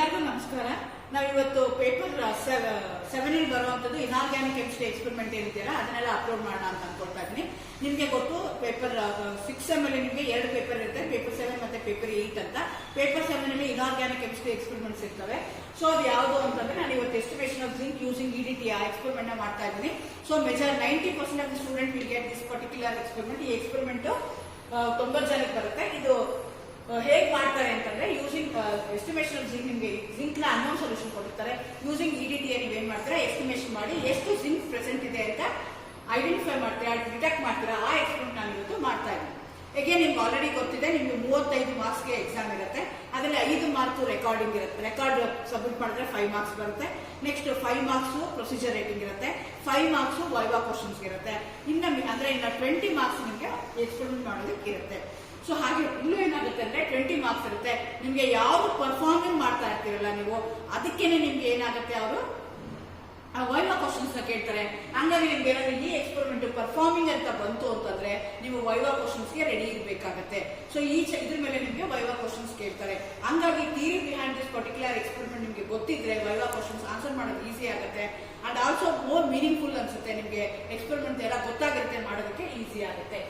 ಎಲ್ಲರಿಗೂ ನಮಸ್ಕಾರ. ನಾವಿವತ್ತು ಪೇಪರ್ 7 ಬರುವಂತದ್ದು ಇನಾರ್ಗ್ಯಾನಿಕ್ ಕೆಮಿಸ್ಟ್ರಿ ಎಕ್ಸ್ಪೆರಿಮೆಂಟ್ ಏನಿದೆಯಲ್ಲ ಅದನ್ನೆಲ್ಲ ಅಪ್ಲೋಡ್ ಮಾಡೋಣ ಅಂತ ಅನ್ಕೊಳ್ತಾ ಇದ್ದೀನಿ. ನಿಮ್ಗೆ ಗೊತ್ತು ಪೇಪರ್ 6 ಅಲ್ಲಿ ನಿಮ್ಗೆ 2 ಪೇಪರ್ ಇರುತ್ತೆ, ಪೇಪರ್ 7 ಮತ್ತೆ ಪೇಪರ್ 8 ಅಂತ. ಪೇಪರ್ 7 ಅಲ್ಲಿ ಇನಾರ್ಗ್ಯಾನಿಕ್ ಕೆಮಿಸ್ಟ್ರಿ ಎಕ್ಸ್ಪೆರಿಮೆಂಟ್ಸ್ ಇರ್ತವೆ. ಸೊ ಅದು ಯಾವುದು ಅಂತಂದ್ರೆ ನಾನು ಇವತ್ತು estimation of zinc using EDT ಆ ಎಕ್ಸ್ಪೆರಿಮೆಂಟ್ ಮಾಡ್ತಾ ಇದ್ದೀನಿ. So measure 90% of the student will get this particular experiment. ಈ ಎಕ್ಸ್ಪೆರಿಮೆಂಟ್ 90 ಜನಕ್ಕೆ ಬರುತ್ತೆ. ಇದು ಹೇಗೆ ಮಾಡ್ತಾರೆ ಅಂತಂದ್ರೆ ಯೂಸಿಂಗ್ ಎಸ್ಟಿಮೇಷನ್ ಆಫ್ ಜಿಂಕ್, ನಿಮಗೆ ಜಿಂಕ್ ನ ಅನ್ನೋನ್ ಸೊಲ್ಯೂಷನ್ ಕೊಡ್ತಾರೆ. ಯೂಸಿಂಗ್ EDT ನೀವು ಏನ್ ಮಾಡ್ತಾರೆ, ಎಸ್ಟಿಮೇಷನ್ ಮಾಡಿ ಎಷ್ಟು ಜಿಂಕ್ ಪ್ರೆಸೆಂಟ್ ಇದೆ ಅಂತ ಐಡೆಂಟಿಫೈ ಮಾಡ್ತೀರಾ, ಡಿಟೆಕ್ಟ್ ಮಾಡ್ತೀರಾ. ಆ ಎಕ್ಸ್ಪೆರಿಮೆಂಟ್ ನಾನು ಇವತ್ತು ಮಾಡ್ತಾ ಇದ್ದೀನಿ. ಅಗೇನ್ ನಿಮ್ಗೆ ಆಲ್ರೆಡಿ ಗೊತ್ತಿದೆ, ನಿಮ್ಗೆ 35 ಮಾರ್ಕ್ಸ್ಗೆ ಎಕ್ಸಾಮ್ ಇರುತ್ತೆ. ಅದರಲ್ಲಿ 5 ಮಾರ್ಕ್ಸ್ ರೆಕಾರ್ಡಿಂಗ್ ಇರುತ್ತೆ. ರೆಕಾರ್ಡ್ ಸಬ್ಮಿಟ್ ಮಾಡಿದ್ರೆ 5 ಮಾರ್ಕ್ಸ್ ಬರುತ್ತೆ. ನೆಕ್ಸ್ಟ್ 5 ಮಾರ್ಕ್ಸ್ ಪ್ರೊಸೀಜರ್ ರೇಟಿಂಗ್ ಇರುತ್ತೆ, 5 ಮಾರ್ಕ್ಸ್ ವೈವಾ ಕ್ವಶನ್ಸ್ ಇರುತ್ತೆ. ಇನ್ನ 20 ಮಾರ್ಕ್ಸ್ ನಿಮಗೆ ಎಕ್ಸ್ಪೆರಿಮೆಂಟ್ ಮಾಡೋದಕ್ಕೆ ಇರುತ್ತೆ. ಸೊ ಹಾಗೆ ಇಲ್ಲೂ ಏನಾಗುತ್ತೆ ಅಂದ್ರೆ 20 ಮಾರ್ಕ್ಸ್ ಇರುತ್ತೆ. ನಿಮ್ಗೆ ಯಾವ್ದು ಪರ್ಫಾರ್ಮಿಂಗ್ ಮಾಡ್ತಾ ಇರ್ತೀರಲ್ಲ ನೀವು, ಅದಕ್ಕೇನೆ ನಿಮ್ಗೆ ಏನಾಗುತ್ತೆ, ಅವರು ವೈವಾ ಕ್ವಶನ್ಸ್ ನ ಕೇಳ್ತಾರೆ. ಹಂಗಾಗಿ ನಿಮ್ಗೆ ಏನಾದ್ರು ಈ ಎಕ್ಸ್ಪೆರಿಮೆಂಟ್ ಪರ್ಫಾರ್ಮಿಂಗ್ ಅಂತ ಬಂತು ಅಂತಂದ್ರೆ ನೀವು ವೈವಾ ಕ್ವಶನ್ಸ್ ಗೆ ರೆಡಿ ಇರಬೇಕಾಗತ್ತೆ. ಸೊ ಇದ್ರ ಮೇಲೆ ನಿಮ್ಗೆ ವೈವಾ ಕ್ವಶನ್ಸ್ ಕೇಳ್ತಾರೆ. ಹಂಗಾಗಿ theory behind this particular experiment ನಿಮ್ಗೆ ಗೊತ್ತಿದ್ರೆ ವೈವಾ ಕ್ವಶನ್ಸ್ ಆನ್ಸರ್ ಮಾಡೋದು ಈಸಿ ಆಗುತ್ತೆ. ಅಂಡ್ ಆಲ್ಸೋ ಮೋರ್ ಮೀನಿಂಗ್ಫುಲ್ ಅನ್ಸುತ್ತೆ. ನಿಮ್ಗೆ ಎಕ್ಸ್ಪೆರಿಮೆಂಟ್ ಎಲ್ಲ ಗೊತ್ತಾಗಿರುತ್ತೆ, ಮಾಡೋದಕ್ಕೆ ಈಸಿ ಆಗುತ್ತೆ.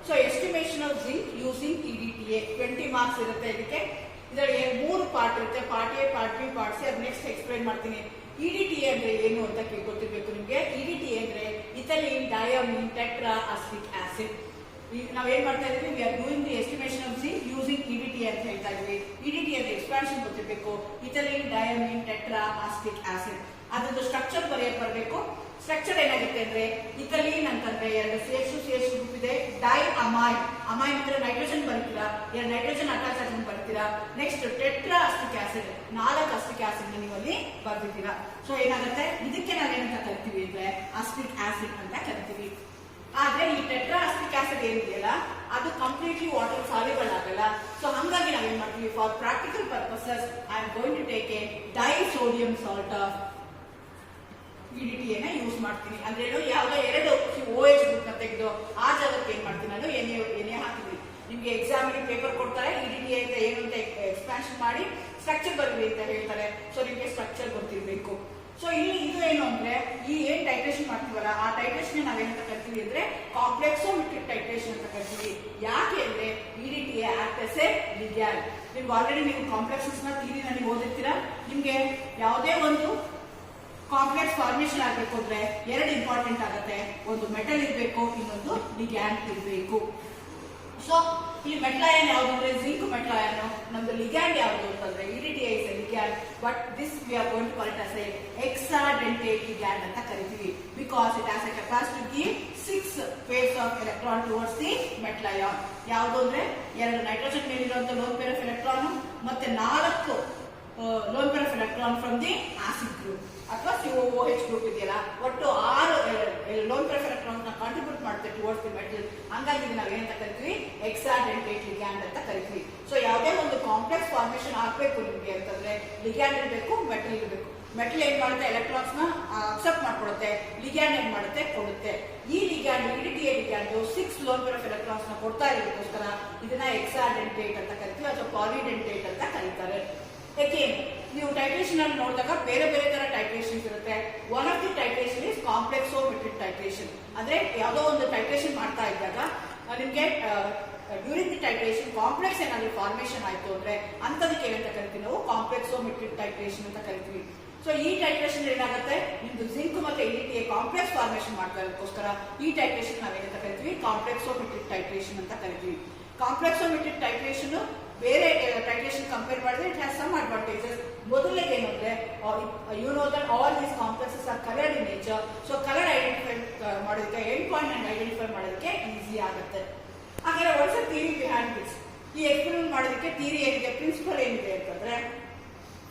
So estimation of zinc using EDTA 20 marks ಇರುತ್ತೆ. ಇದರಲ್ಲಿ 3 ಪಾರ್ಟ್ ಇರುತ್ತೆ, part A, part B, part C. ಅದು ನೆಕ್ಸ್ಟ್ ಎಕ್ಸ್ಪ್ಲೈನ್ ಮಾಡ್ತೀನಿ. EDTA ಅಂದ್ರೆ ಏನು ಅಂತ ಗೊತ್ತಿರ್ಬೇಕು ನಿಮ್ಗೆ. EDTA ಅಂದ್ರೆ ಇಥೈಲಿನ್ ಡಯಾಮೀನ್ ಟೆಟ್ರಾ ಅಸಿಟಿಕ್ ಆಸಿಡ್. ನಾವೇನ್ ಮಾಡ್ತಾ ಇದೀವಿ, we are doing the estimation of zinc using EDTA ಅಂತ ಹೇಳ್ತಾ ಇದೀವಿ. EDTA ಅಂದ್ರೆ ಎಕ್ಸ್ಪಾನ್ಷನ್ ಗೊತ್ತಿರ್ಬೇಕು. Ethylene ಡಯಾಮೀನ್ tetra acetic acid. ಅದ್ರದ್ದು ಸ್ಟ್ರಕ್ಚರ್ ಬರಬೇಕು. ಸ್ಟ್ರಕ್ಚರ್ ಏನಾಗುತ್ತೆ ಅಂದ್ರೆ, ಇಥೈಲಿನ್ ಅಂತಂದ್ರೆ 2 CH2 ಗ್ರೂಪ್ ಇದೆ. ಡೈ ಅಮೈನ್, ಅಮೈನ್ ಅಂದ್ರೆ ನೈಟ್ರೋಜನ್ ಬರ್ತೀರಾ, 2 ನೈಟ್ರೋಜನ್ ಅಟ್ಯಾಚ್ ಆಗಿ ಬರ್ತೀರಾ. Next tetra acetic acid, 4 acetic acid ನೀವು ಅಲ್ಲಿ ಬರ್ದಿದ್ದೀರಾ. ಸೊ ಏನಾಗುತ್ತೆ, ಇದಕ್ಕೆ ನಾವೇನಂತ ಕರಿತೀವಿ ಅಂದ್ರೆ ಅಸಿಟಿಕ್ ಆಸಿಡ್ ಅಂತ ಕರಿತೀವಿ. ಆದ್ರೆ ಈ ಟೆಟ್ರಾ ಅಸಿಟಿಕ್ ಆಸಿಡ್ ಏನಿದೆಯಲ್ಲ ಅದು ಕಂಪ್ಲೀಟ್ಲಿ ವಾಟರ್ ಸಾಲ್ಯುಬಲ್ ಆಗಲ್ಲ. ಸೊ ಹಂಗಾಗಿ ನಾವೇನ್ ಮಾಡ್ತೀವಿ, for practical purposes I am going to take a disodium salt of EDTA ನ ಯೂಸ್ ಮಾಡ್ತೀನಿ. ಅಂದ್ರೆ ಯಾವ್ದೋ 2 OH ಗ್ರೂಪ್ ನ ತೆಗೆದು ಆ ಜಾಗಕ್ಕೆ ಏನ್ ಮಾಡ್ತೀನಿ, ನಾನು ಎಣ್ಣೆ ಹಾಕ್ತೀನಿ. ನಿಮ್ಗೆ ಎಕ್ಸಾಮ್ ಪೇಪರ್ ಕೊಡ್ತಾರೆ, EDTA ಅಂತ ಏನು ಅಂತ ಎಕ್ಸ್ಪಾನ್ಷನ್ ಮಾಡಿ ಸ್ಟ್ರಕ್ಚರ್ ಬರಲಿ ಅಂತ ಹೇಳ್ತಾರೆ. ಸೊ ನಿಮ್ಗೆ ಸ್ಟ್ರಕ್ಚರ್ ಗೊತ್ತಿರಬೇಕು. ಸೊ ಇಲ್ಲಿ ಇದು ಏನು ಅಂದ್ರೆ, ಈ ಏನ್ ಟೈಟ್ರೇಷನ್ ಮಾಡ್ತೀವಲ್ಲ ಆ ಟೈಟ್ರೇಷನ್ ನಾವೇನಂತ ಕರಿತೀವಿ ಅಂದ್ರೆ ಕಾಂಪ್ಲೆಕ್ಸೋಮೆಟ್ರಿಕ್ ಟೈಟ್ರೇಷನ್ ಅಂತ ಕರಿತೀವಿ. ಯಾಕೆ ಅಂದ್ರೆ EDTA act as a ligand. ನಿಮ್ಗೆ ಆಲ್ರೆಡಿ ನೀವು ಕಾಂಪ್ಲೆಕ್ಸಸ್ ನ ಥಿಯರಿನಲ್ಲಿ ಓದಿರ್ತೀರಾ. ನಿಮ್ಗೆ ಯಾವುದೇ ಒಂದು ಕಾಂಪ್ಲೆಕ್ಸ್ ಫಾರ್ಮೇಶನ್ ಆಗಬೇಕು ಅಂದ್ರೆ 2 ಇಂಪಾರ್ಟೆಂಟ್ ಆಗುತ್ತೆ. ಒಂದು ಮೆಟಲ್ ಇರಬೇಕು, ಇನ್ನೊಂದು ಲಿಗ್ಯಾಂಡ್ ಇರಬೇಕು. ಸೊ ಈ ಮೆಟಲ್ ಅಯಾನ್ ಯಾವುದು ಅಂದ್ರೆ ಜಿಂಕ್ ಮೆಟಲ್ ಅಯಾನ್. ನಮ್ದು ಲಿಗ್ಯಾಂಡ್ ಯಾವುದು ಅಂತಂದ್ರೆ EDTA is a ligand, but this we are going to call it as a hexadentate ligand ಅಂತ ಕರಿತೀವಿ. Because it has a capacity to give 6 pairs of electron towards the metal ion. ಯಾವುದು ಅಂದ್ರೆ 2 nitrogen ಮೇಲಿರುವಂತಹ lone pair of electron ಮತ್ತೆ 4 lone pair of electron from the acid group ಅಥವಾ COOH group ಇದೆಯಲ್ಲ, ಒಟ್ಟು 6 loan pair of electron ನ contribute ಮಾಡುತ್ತೆ towards the metal. ಹಂಗಾಗಿ ನಾವು ಏನಂತ ಕರಿತೀವಿ, ಹೆಕ್ಸಾಡೆಂಟೇಟ್ ಲಿಗ್ಯಾಂಡ್ ಅಂತ ಕರಿತೀವಿ. ಸೊ ಯಾವುದೇ ಒಂದು ಕಾಂಪ್ಲೆಕ್ಸ್ ಫಾರ್ಮೇಶನ್ ಆಗ್ಬೇಕು ನಿಮ್ಗೆ ಅಂತಂದ್ರೆ ಲಿಗ್ಯಾಂಡ್ ಇರಬೇಕು, ಮೆಟಲ್ ಇರಬೇಕು. ಮೆಟಲ್ ಏನ್ ಮಾಡುತ್ತೆ, ಎಲೆಕ್ಟ್ರಾನ್ಸ್ ನ ಅಕ್ಸೆಪ್ಟ್ ಮಾಡ್ಕೊಡುತ್ತೆ. ಲಿಗ್ಯಾಂಡ್ ಏನ್ ಮಾಡುತ್ತೆ, ಕೊಡುತ್ತೆ. ಈ ligand EDTA ligand 6 loan pair of electrons ನ ಕೊಡ್ತಾ ಇರೋದಕ್ಕೋಸ್ಕರ ಇದನ್ನ ಹೆಕ್ಸಾಡೆಂಟೇಟ್ ಅಂತ ಕರಿತೀವಿ ಅಥವಾ ಪಾಲಿಡೆಂಟೇಟ್ ಅಂತ ಕರೀತಾರೆ. ಅಗೇನ್ ನೀವು ಟೈಟ್ರೇಷನ್ ಅಲ್ಲಿ ನೋಡಿದಾಗ ಬೇರೆ ಬೇರೆ ತರ ಟೈಟ್ರೇಷನ್ಸ್ ಇರುತ್ತೆ. One of the titration is complexometric titration. ಅಂದ್ರೆ ಯಾವುದೋ ಒಂದು ಟೈಟ್ರೇಷನ್ ಮಾಡ್ತಾ ಇದ್ದಾಗ ನಿಮ್ಗೆ ಡ್ಯೂರಿಂಗ್ ದಿ ಟೈಟ್ರೇಷನ್ ಕಾಂಪ್ಲೆಕ್ಸ್ ಏನಾದ್ರು ಫಾರ್ಮೇಶನ್ ಆಯ್ತು ಅಂದ್ರೆ ಅಂತದಕ್ಕೆ ಏನಂತ ಕರಿತೀವಿ ನಾವು, ಕಾಂಪ್ಲೆಕ್ಸೋಮೆಟ್ರಿಕ್ ಟೈಟ್ರೇಷನ್ ಅಂತ ಕರಿತೀವಿ. ಸೊ ಈ ಟೈಟ್ರೇಷನ್ ಏನಾಗುತ್ತೆ, ನಿಮ್ದು ಜಿಂಕ್ ಮತ್ತೆ EDTA ಕಾಂಪ್ಲೆಕ್ಸ್ ಫಾರ್ಮೇಶನ್ ಮಾಡ್ತಾ ಇರೋದಕ್ಕೋಸ್ಕರ ಈ ಟೈಟ್ರೇಷನ್ ನಾವೇನಂತ ಕರಿತೀವಿ, ಕಾಂಪ್ಲೆಕ್ಸೋಮೆಟ್ರಿಕ್ ಟೈಟ್ರೇಷನ್ ಅಂತ ಕರಿತೀವಿ. ಕಾಂಪ್ಲೆಕ್ಸೋಮೆಟ್ರಿಕ್ ಟೈಟ್ರೇಷನ್ ಬೇರೆ ಟೈಟ್ರೇಷನ್ ಕಂಪೇರ್ ಮಾಡಿದ್ರೆ ಇಟ್ ಹ್ಯಾಸ್ ಸಮ್ ಅಡ್ವಾಂಟೇಜಸ್. ಮೊದಲಿಗೆ ಏನಂದ್ರೆ, you know that all these complexes are coloured in nature. So colour identify ಮಾಡೋದಕ್ಕೆ, ಎಂಡ್ ಪಾಯಿಂಟ್ ಐಡೆಂಟಿಫೈ ಮಾಡೋದಕ್ಕೆ ಈಸಿ ಆಗುತ್ತೆ. ಹಾಗಾದ್ರೆ what's the theory behind this? ಈ ಎಕ್ಸ್ಪೆರಿಮೆಂಟ್ ಮಾಡೋದಕ್ಕೆ ಥಿಯರಿ ಏನಿದೆ, ಪ್ರಿನ್ಸಿಪಲ್ ಏನಿದೆ ಅಂತಂದ್ರೆ,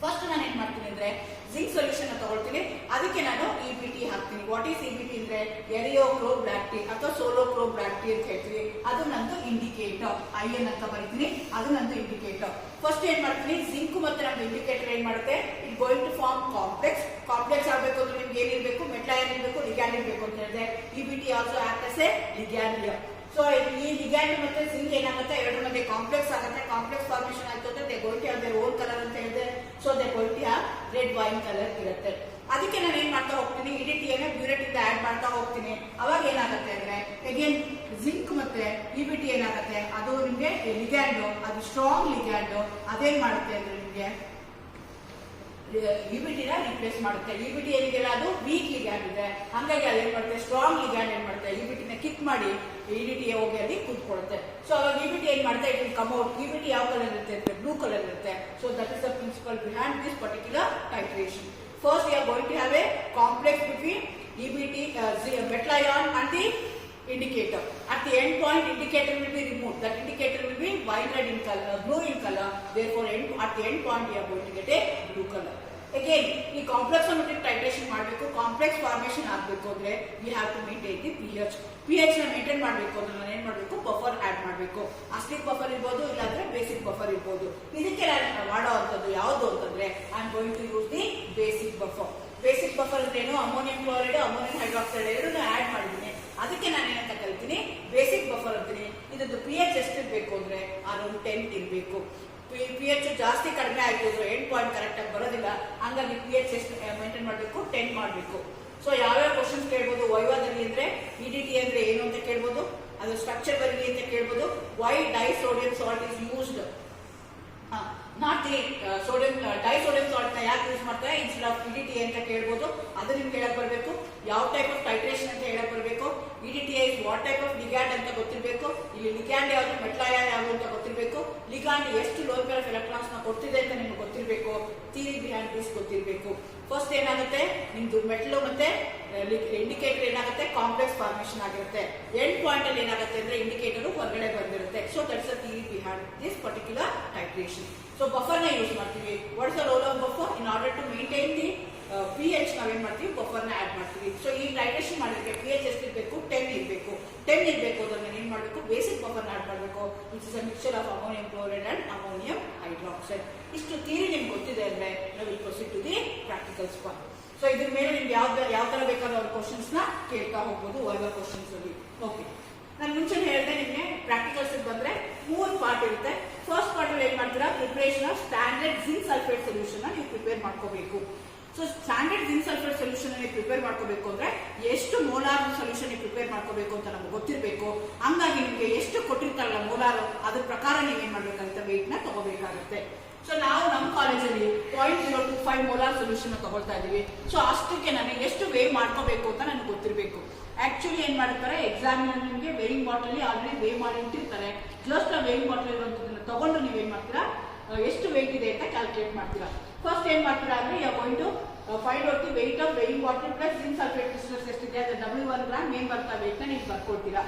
ಫಸ್ಟ್ ನಾನು ಏನ್ ಮಾಡ್ತೀನಿ ಅಂದ್ರೆ ಜಿಂಕ್ ಸೊಲ್ಯೂಷನ್ ತಗೊಳ್ತೀನಿ. ಅದಕ್ಕೆ ನಾನು EBT ಹಾಕ್ತೀನಿ. ವಾಟ್ ಈಸ್ EBT ಅಂದ್ರೆ ಎರಿಯೋಕ್ರೋಬ್ಲಾಕ್ಟಿ ಅಥವಾ ಸೋಲೋಕ್ರೋಬ್ಲಾಕ್ಟಿ ಅಂತ ಹೇಳ್ತೀವಿ. ಅದು ನಂದು ಇಂಡಿಕೇಟರ್, IN ಅಂತ ಬರೀತೀನಿ. ಅದು ನಂದು ಇಂಡಿಕೇಟರ್. ಫಸ್ಟ್ ಏನ್ ಮಾಡ್ತೀನಿ, ಜಿಂಕ್ ಮತ್ತೆ ನಮ್ದು ಇಂಡಿಕೇಟರ್ ಏನ್ ಮಾಡುತ್ತೆ, it going to form complex. Complex ಆಗಬೇಕು ಅಂದ್ರೆ ನಿಮ್ಗೆ ಏನಿರ್ಬೇಕು, ಮೆಟಲ್ ಅಯಾನ್ ಇರಬೇಕು, ಲಿಗ್ಯಾಂಡ್ ಇರಬೇಕು ಅಂತ ಹೇಳಿದೆ. EBT also act as a ligand here. So ಈ ಲಿಗ್ಯಾಂಡ್ ಮತ್ತೆ ಜಿಂಕ್ ಏನಾಗುತ್ತೆ, 2 ಮಧ್ಯೆ ಕಾಂಪ್ಲೆಕ್ಸ್ ಆಗುತ್ತೆ. ಕಾಂಪ್ಲೆಕ್ಸ್ ಫಾರ್ಮೇಶನ್ ಆಯ್ತು ಅಂದ್ರೆ they going to have their own colour ಅಂತ ಹೇಳಿದೆ. So they going red wine colour ಇರುತ್ತೆ. ಅದಕ್ಕೆ ನಾನು ಏನ್ ಮಾಡ್ತಾ ಹೋಗ್ತೀನಿ, ಇಡಿಟಿಯನ್ನು ಬ್ಯೂರೆಟ್ ಇಂದ ಆಡ್ ಮಾಡ್ತಾ ಹೋಗ್ತೀನಿ. ಅವಾಗ ಏನಾಗುತ್ತೆ ಅಂದ್ರೆ ಅಗೇನ್ ಜಿಂಕ್ ಮತ್ತೆ ಇಬಿಟಿ ಏನಾಗುತ್ತೆ, ಅದು ನಿಮ್ಗೆ ಲಿಗ್ಯಾಂಡ್, ಅದು ಸ್ಟ್ರಾಂಗ್ ಲಿಗ್ಯಾಂಡ್, ಅದೇನ್ ಮಾಡುತ್ತೆ ಅಂದ್ರೆ ನಿಮ್ಗೆ ಇಬಿಟಿನ ರಿಪ್ಲೇಸ್ ಮಾಡುತ್ತೆ. ಇಬಿಟಿ ಏನಿದೆಯಲ್ಲ ಅದು ವೀಕ್ ಲಿಗ್ಯಾಂಡ್ ಇದೆ, ಹಂಗಾಗಿ ಅದೇನ್ ಮಾಡುತ್ತೆ, ಸ್ಟ್ರಾಂಗ್ ಲಿಗ್ಯಾಂಡ್ ಏನ್ ಮಾಡುತ್ತೆ, ಇಬಿಟಿನ ಕಿಕ್ ಮಾಡಿ ಇಡಿಟಿ ಹೋಗಿ ಅಲ್ಲಿ ಕೂತ್ಕೊಳ್ಳುತ್ತೆ. ಸೊ ಅವಾಗ ಇಬಿಟಿ ಏನ್ ಮಾಡುತ್ತೆ, it will come out. EBT ಯಾವ ಕಲರ್ ಇರುತ್ತೆ ಅಂದ್ರೆ ಬ್ಲೂ ಕಲರ್ ಇರುತ್ತೆ. So that is the principle behind this particular titration. First we are going to have a complex between EBT, metal ion and the indicator. At the end point, indicator will be removed. That indicator will be wine red in color, blue in color. Therefore, at the end point, we are going to get a blue color. Again, ಈ complex ಅನ್ನು titration ಮಾಡಬೇಕು. Complex formation ಆಗಬೇಕು ಅಂದ್ರೆ we have to maintain the pH. pH ನ maintain ಮಾಡಬೇಕು ಅಂದ್ರೆ ನಾನು ಏನ್ ಮಾಡಬೇಕು, ಬಫರ್ ಆಡ್ ಮಾಡಬೇಕು. ಅಸ್ಟಿಕ್ ಬಫರ್ ಇರ್ಬೋದು, ಇಲ್ಲಾಂದ್ರೆ ಬೇಸಿಕ್ ಬಫರ್ ಇರ್ಬೋದು. ಇದಕ್ಕೆ ನಾನು ಮಾಡುವಂತದ್ದು ಯಾವುದು ಅಂತಂದ್ರೆ I am going to use the basic buffer. Basic buffer ಅಂದ್ರೆ ಏನು, ಅಮೋನಿಯಂ ಕ್ಲೋರೈಡ್, ಅಮೋನಿಯಂ ಹೈಡ್ರಾಕ್ಸೈಡ್ ಎರಡನ್ನೂ ಆಡ್ ಮಾಡಿದ್ದೀನಿ. ಅದಕ್ಕೆ ನಾನು ಏನಂತ ಕರಿತೀನಿ, ಬೇಸಿಕ್ ಬಫರ್ ಅಂತೀನಿ. ಇದ್ದು pH ಎಷ್ಟು ಇರಬೇಕು ಅಂದ್ರೆ ಅರೌಂಡ್ 10 ಇರಬೇಕು. pH ಜಾಸ್ತಿ ಕಡಿಮೆ ಆಯ್ತು ಅಂದ್ರೆ ಎಂಡ್ ಪಾಯಿಂಟ್ ಕರೆಕ್ಟ್ ಆಗಿ ಬರೋದಿಲ್ಲ. ಹಂಗಾಗಿ pH ಎಷ್ಟು ಮೇಂಟೈನ್ ಮಾಡಬೇಕು, 10 ಮಾಡಬೇಕು. ಸೊ ಯಾವ್ಯಾವ ಕ್ವಶನ್ಸ್ ಕೇಳ್ಬೋದು ವೈವಾದಲ್ಲಿ ಅಂದ್ರೆ ಇಡಿಟಿ ಅಂದ್ರೆ ಏನು ಅಂತ ಕೇಳ್ಬೋದು, ಅದು ಸ್ಟ್ರಕ್ಚರ್ ಬರಲಿ ಅಂತ ಕೇಳ್ಬೋದು. Why disodium salt is used, not the sodium disodium salt ನ ಯಾಕೆ ಯೂಸ್ ಮಾಡ್ತಾರೆ ಇನ್ಸ್ಟೆಡ್ ಆಫ್ ಇಡಿಟಿ ಅಂತ ಕೇಳ್ಬೋದು. ಅದು ನಿಮ್ಗೆ ಹೇಳಕ್ ಬರಬೇಕು. ಯಾವ ಟೈಪ್ ಆಫ್ ಟೈಟ್ರೇಷನ್ ಅಂತ ಹೇಳಕ್ ಬರಬೇಕು. EDT is what type of ligand ಅಂತ ಗೊತ್ತಿರಬೇಕು. ಇಲ್ಲಿ ಲಿಗ್ಯಾಂಡ್ ಯಾವುದು, ಮೆಟಲ್ ಅಯಾನ್ ಯಾವುದು ಅಂತ ಗೊತ್ತಿರಬೇಕು. ಲಿಗ್ಯಾಂಡ್ ಎಷ್ಟು ಲೋ ಪೇರ್ ಆಫ್ ಎಲೆಕ್ಟ್ರಾನ್ಸ್ ನ ಕೊಡ್ತಿದೆ ಅಂತ ನಿಮ್ಗೆ ಗೊತ್ತಿರಬೇಕು. ಥಿಯರಿ ಬಿಹೈಂಡ್ ದಿಸ್ ಗೊತ್ತಿರಬೇಕು. ಫಸ್ಟ್ ಏನಾಗುತ್ತೆ, ನಿಮ್ದು ಮೆಟಲ್ ಮತ್ತೆ ಇಂಡಿಕೇಟರ್ ಏನಾಗುತ್ತೆ, ಕಾಂಪ್ಲೆಕ್ಸ್ ಫಾರ್ಮೇಷನ್ ಆಗಿರುತ್ತೆ. ಎಂಡ್ ಪಾಯಿಂಟ್ ಅಲ್ಲಿ ಏನಾಗುತ್ತೆ ಅಂದ್ರೆ ಇಂಡಿಕೇಟರ್ ಹೊರಗಡೆ ಬಂದಿರುತ್ತೆ. So that's the theory behind this particular titration. So buffer ನ ಯೂಸ್ ಮಾಡ್ತೀವಿ. What is the role of buffer? In order to maintain the pH ನಾವೇನ್ ಮಾಡ್ತೀವಿ, ಬಫರ್ ನ ಆಡ್ ಮಾಡ್ತೀವಿ. ಸೊ ಈ ಟೈಟ್ರೇಷನ್ ಮಾಡೋದಕ್ಕೆ pH ಎಷ್ಟು ಇರಬೇಕು, 10 ಇರಬೇಕು. 10 ಇರಬೇಕು ಅಂದ್ರೆ ಏನ್ ಮಾಡಬೇಕು, ಬೇಸಿಕ್ ಬಫರ್ ನ ಆಡ್ ಮಾಡಬೇಕು. Which is a mixture of ammonium chloride and ammonium hydroxide. ಇಷ್ಟು ಥಿಯರಿ ನಿಮ್ಗೆ ಗೊತ್ತಿದೆ ಅಂದ್ರೆ ನಾವು will proceed to the practicals part. So ಇದ್ರ ಮೇಲೆ ನಿಮ್ಗೆ ಯಾವ ತರ ಬೇಕಾದ ಕ್ವಶನ್ಸ್ ನ ಕೇಳ್ತಾ ಹೋಗ್ಬೋದು ವೈವಾ ಕ್ವಶನ್ಸ್ ಅಲ್ಲಿ. ಓಕೆ, ನಾನು ಮುಂಚೆ ಹೇಳಿದೆ ನಿಮ್ಗೆ ಪ್ರಾಕ್ಟಿಕಲ್ಸ್ ಬಂದ್ರೆ 3 ಪಾರ್ಟ್ ಇರುತ್ತೆ. ಫಸ್ಟ್ ಪಾರ್ಟ್ ಅಲ್ಲಿ ಏನ್ ಮಾಡ್ತೀರಾ, preparation of standard zinc sulphate solution ನೀವು ಪ್ರಿಪೇರ್ ಮಾಡ್ಕೋಬೇಕು. So standard zinc sulphate solution prepare ಮಾಡ್ಕೋಬೇಕು ಅಂದ್ರೆ ಎಷ್ಟು ಮೋಲಾರ್ ಸೊಲ್ಯೂಷನ್ ಪ್ರಿಪೇರ್ ಮಾಡ್ಕೋಬೇಕು ಅಂತ ನಮ್ಗೆ ಗೊತ್ತಿರಬೇಕು. ಹಂಗಾಗಿ ನಿಮ್ಗೆ ಎಷ್ಟು ಕೊಟ್ಟಿರ್ತಾರಲ್ಲ ಮೋಲಾರ್, ಅದ್ರ ಪ್ರಕಾರ ನೀವೇನ್ ಮಾಡ್ಬೇಕಂತ ವೇಟ್ ನ ತಗೋಬೇಕಾಗುತ್ತೆ. ಸೊ ನಾವು ನಮ್ಮ ಕಾಲೇಜಲ್ಲಿ 0.025 ಮೋಲಾರ್ ಸೊಲ್ಯೂಷನ್ ತಗೊಳ್ತಾ ಇದೀವಿ. ಸೊ ಅಷ್ಟಕ್ಕೆ ನನಗೆ ಎಷ್ಟು ವೇ ಮಾಡ್ಕೋಬೇಕು ಅಂತ ನನಗೆ ಗೊತ್ತಿರಬೇಕು. ಆಕ್ಚುಲಿ ಏನ್ ಮಾಡ್ತಾರೆ, ಎಕ್ಸಾಮ್ ನಿಮಗೆ ವೇಯಿಂಗ್ ಬಾಟಲ್ ಆಲ್ರೆಡಿ ವೇ ಮಾಡಿ ಇಟ್ಟಿರ್ತಾರೆ. ಜಸ್ಟ್ ಆ ವೇಯಿಂಗ್ ಬಾಟಲ್ ಇರುವಂತದನ್ನ ತಗೊಂಡು ನೀವೇನ್ ಮಾಡ್ತೀರಾ, ಎಷ್ಟು ವೇಟ್ ಇದೆ ಅಂತ ಕ್ಯಾಲ್ಕುಲೇಟ್ ಮಾಡ್ತೀರಾ. ಫಸ್ಟ್ ಏನ್ ಮಾಡ್ತೀರಾ ಅಂದ್ರೆ you are going to find out the weight of weighing bottle plus zinc sulphate crystals ಎಷ್ಟಿದೆ ಅದು W1 ಗ್ರಾಮ್ ಏನ್ ಬರ್ತಾ ವೇಟ್ ನ ನೀವು ಬರ್ಕೊಳ್ತೀರಾ.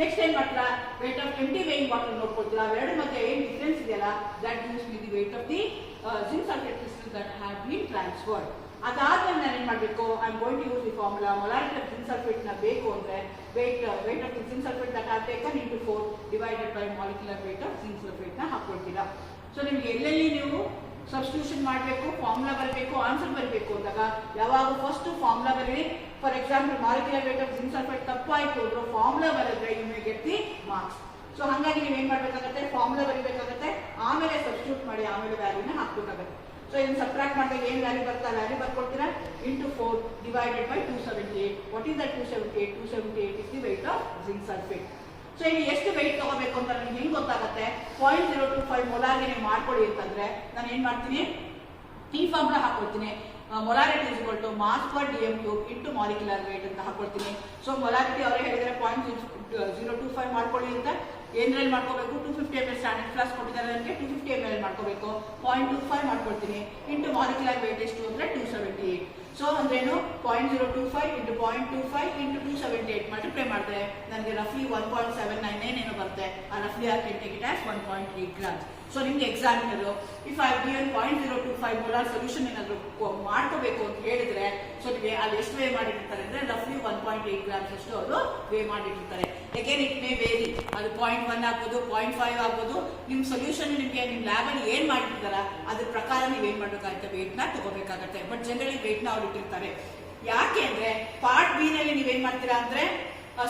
ನೆಕ್ಸ್ಟ್ ಏನ್ ಮಾಡ್ತೀರಾ, weight of empty weighing bottle ನೋಡ್ಕೊಳ್ತೀರಾ. ಅವೆರಡು ಮಧ್ಯೆ ಏನ್ ಡಿಫರೆನ್ಸ್ ಇದೆಯಲ್ಲ, that gives me the weight of the zinc sulphate crystals that have been transferred. ಅದಾದ್ಮೇಲೆ ನಾನು ಏನ್ ಮಾಡಬೇಕು, I am going to use the formula. Molarity of zinc sulphate ನ ಬೇಕು ಅಂದ್ರೆ weight of the zinc sulphate that have taken into 4 divided by molecular weight of zinc sulphate ನ ಹಾಕೊಳ್ತೀರಾ. So ನಿಮ್ಗೆ ಎಲ್ಲೆಲ್ಲಿ ನೀವು ಸಬ್ಸ್ಟಿಟ್ಯೂಷನ್ ಮಾಡಬೇಕು, ಫಾರ್ಮುಲಾ ಬರಬೇಕು, ಆನ್ಸರ್ ಬರಬೇಕು ಅಂದಾಗ ಯಾವಾಗ ಫಸ್ಟ್ ಫಾರ್ಮುಲಾ ಬರೀರಿ. For example molecular weight of zinc sulphate ತಪ್ಪಾಯ್ತು ಅಂದ್ರೆ ಫಾರ್ಮುಲಾ ಬರೆದ್ರೆ you may get the marks. So ಹಾಗಾಗಿ ನೀವು ಏನ್ ಮಾಡ್ಬೇಕಾಗುತ್ತೆ, ಫಾರ್ಮುಲಾ ಬರೀಬೇಕಾಗುತ್ತೆ, ಆಮೇಲೆ ಸಬ್ಸ್ಟಿಟ್ಯೂಟ್ ಮಾಡಿ ಆಮೇಲೆ ವ್ಯಾಲ್ಯೂನ ಹಾಕ್ಬೇಕಾಗುತ್ತೆ. ಸೊ ಇದನ್ನ ಸಬ್ಟ್ರಾಕ್ಟ್ ಮಾಡಿದಾಗ ಏನ್ ವ್ಯಾಲ್ಯೂ ಬರ್ತಾ ವ್ಯಾಲ್ಯೂ ಬರ್ಕೊಳ್ತೀರಾ, into 4 divided by 278. What is that 278? 278 is the weight of zinc sulphate. So ಇಲ್ಲಿ ಎಷ್ಟು ವೆಯ್ಟ್ ತಗೋಬೇಕು ಅಂತ ನಿಮ್ಗೆ ಹೆಂಗ್ ಗೊತ್ತಾಗುತ್ತೆ, 0.025 ಮೊಲಾರ್ಗೆ ನೀವು ಮಾಡ್ಕೊಳ್ಳಿ ಅಂತಂದ್ರೆ ನಾನು ಏನ್ ಮಾಡ್ತೀನಿ, ಈ ಫಾರ್ಮುಲಾ ಹಾಕೊಳ್ತೀನಿ. Molarity is equal to mass per dm³ into molecular weight ಅಂತ ಹಾಕೊಳ್ತೀನಿ. ಸೊ ಮೊಲಾರಿಟಿ ಅವರೇ ಹೇಳಿದ್ರೆ 0.025 ಮಾಡ್ಕೊಳ್ಳಿ ಅಂತ. ಏನ್ರಲ್ಲಿ ಮಾಡ್ಕೋಬೇಕು, 250 ml ಸ್ಟ್ಯಾಂಡರ್ಡ್ ಫ್ಲಾಸ್ಕ್ ಕೊಟ್ಟಿದ್ದಾರೆ ನನಗೆ, 250 ml ಮಾಡ್ಕೋಬೇಕು. 0.25 ಮಾಡ್ಕೊಳ್ತೀನಿ ಇಂಟು ಮಾಲಿಕ್ಯುಲರ್ ವೇಟ್ ಎಷ್ಟು ಅಂದ್ರೆ 278. ಸೊ ಅಂದ್ರೇನು, 0.025 ಇಂಟು 0.25 ಇಂಟು 278 ಮಲ್ಟಿಪ್ಲೈ ಮಾಡಿದ್ರೆ ನನಗೆ ರಫ್ಲಿ 1.799 ಏನೋ ಬರುತ್ತೆ. ಆ ರಫ್ಲಿ or can take it as 1.8 grams. So ನಿಮ್ಗೆ examiner if I given 0.025 molar solution ಏನಾದ್ರು ಮಾಡ್ಕೋಬೇಕು ಅಂತ ಹೇಳಿದ್ರೆ, ಸೊ ನಿಮಗೆ ಅಲ್ಲಿ ಎಷ್ಟು ವೇ ಮಾಡಿರ್ತಾರೆ ಅಂದ್ರೆ ರಫ್ಲಿ 1.8 ಗ್ರಾಮ್ಸ್ ಅಷ್ಟು ಅವರು ವೇ ಮಾಡಿರ್ತಾರೆ. ಅಗೇನ್ ಇಟ್ ಮೇ ವೇರಿ, ಅದು 0.1 ಆಗ್ಬೋದು, 0.5 ಆಗ್ಬೋದು. ನಿಮ್ ಸೊಲ್ಯೂಷನ್ ನಿಮ್ಗೆ ನಿಮ್ ಲ್ಯಾಬ್ ಅಲ್ಲಿ ಏನ್ ಮಾಡಿರ್ತಾರ ಅದ್ರ ಪ್ರಕಾರ ನೀವ್ ಏನ್ ಮಾಡ್ಬೇಕಾಗುತ್ತೆ, ವೇಟ್ ನ ತಗೋಬೇಕಾಗತ್ತೆ. ಬಟ್ ಜನರಲಿ ವೇಟ್ ನ ಅವ್ರು ಇಟ್ಟಿರ್ತಾರೆ. ಯಾಕೆ ಅಂದ್ರೆ ಪಾರ್ಟ್ ಬಿ ನಲ್ಲಿ ನೀವೇನ್ ಮಾಡ್ತೀರಾ ಅಂದ್ರೆ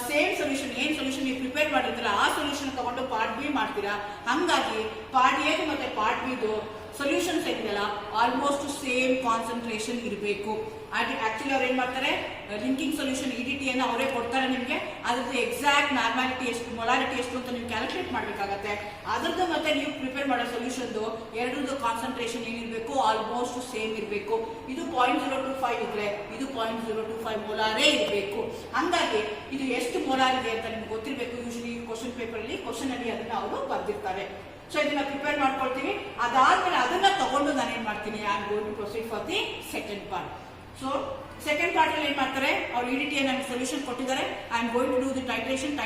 ಸೇಮ್ ಸೊಲ್ಯೂಷನ್, ಏನ್ ಸೊಲ್ಯೂಷನ್ ನೀವು ಪ್ರಿಪೇರ್ ಮಾಡಿರ್ತೀರ ಆ ಸೊಲ್ಯೂಷನ್ ತಗೊಂಡು ಪಾರ್ಟ್ ಬಿ ಮಾಡ್ತೀರಾ. ಹಂಗಾಗಿ ಪಾರ್ಟ್ ಎ ಮತ್ತೆ ಪಾರ್ಟ್ ಬಿದು ಸೊಲ್ಯೂಷನ್ಸ್ ಏನಿದೆಯಲ್ಲ ಆಲ್ಮೋಸ್ಟ್ ಸೇಮ್ ಕಾನ್ಸಂಟ್ರೇಷನ್ ಇರಬೇಕು. ಆಕ್ಚುಲಿ ಅವ್ರು ಏನ್ ಮಾಡ್ತಾರೆ, ಲಿಂಕಿಂಗ್ ಸೊಲ್ಯೂಷನ್ ಇಡಿಟಿ ಅನ್ನು ಅವರೇ ಕೊಡ್ತಾರೆ ನಿಮಗೆ. ಅದ್ರದ್ದು ಎಕ್ಸಾಕ್ಟ್ ನಾರ್ಮಾಲಿಟಿ ಎಷ್ಟು, ಮೊಲಾರಿಟಿ ಎಷ್ಟು ಅಂತ ನೀವು ಕ್ಯಾಲ್ಕುಲೇಟ್ ಮಾಡಬೇಕಾಗತ್ತೆ. ಅದ್ರದ್ದು ಮತ್ತೆ ನೀವು ಪ್ರಿಪೇರ್ ಮಾಡೋ ಸೊಲ್ಯೂಷನ್ದು ಎರಡರದ್ದು ಕಾನ್ಸಂಟ್ರೇಷನ್ ಏನಿರಬೇಕು, ಆಲ್ಮೋಸ್ಟ್ ಸೇಮ್ ಇರಬೇಕು. ಇದು 0.025 ಇದ್ರೆ ಇದು 0.025 ಮೊಲಾರೇ ಇರಬೇಕು. ಹಂಗಾಗಿ ಇದು ಎಷ್ಟು ಮೊಲಾರ್ ಇದೆ ಅಂತ ನಿಮ್ಗೆ ಗೊತ್ತಿರಬೇಕು. ಯೂಶಲಿ ಕ್ವಶನ್ ಪೇಪರ್ ಅಲ್ಲಿ ಕ್ವಶನ್ ಅಲ್ಲಿ ಅದನ್ನ ಅವರು ಬರ್ದಿರ್ತಾರೆ. ಸೊ ಇದನ್ನ ಪ್ರಿಪೇರ್ ಮಾಡ್ಕೊಳ್ತೀವಿ. ಅದಾದ್ಮೇಲೆ ಅದನ್ನ ತಗೊಂಡು ನಾನು ಏನ್ ಮಾಡ್ತೀನಿ, I am going to proceed for the second part. So second part ಅಲ್ಲಿ ಏನ್ ಮಾಡ್ತಾರೆ, ಅವ್ರು ಇಡಿಟಿ ನನಗೆ ಸೊಲ್ಯೂಷನ್ ಕೊಟ್ಟಿದ್ದಾರೆ. I am going to do the titration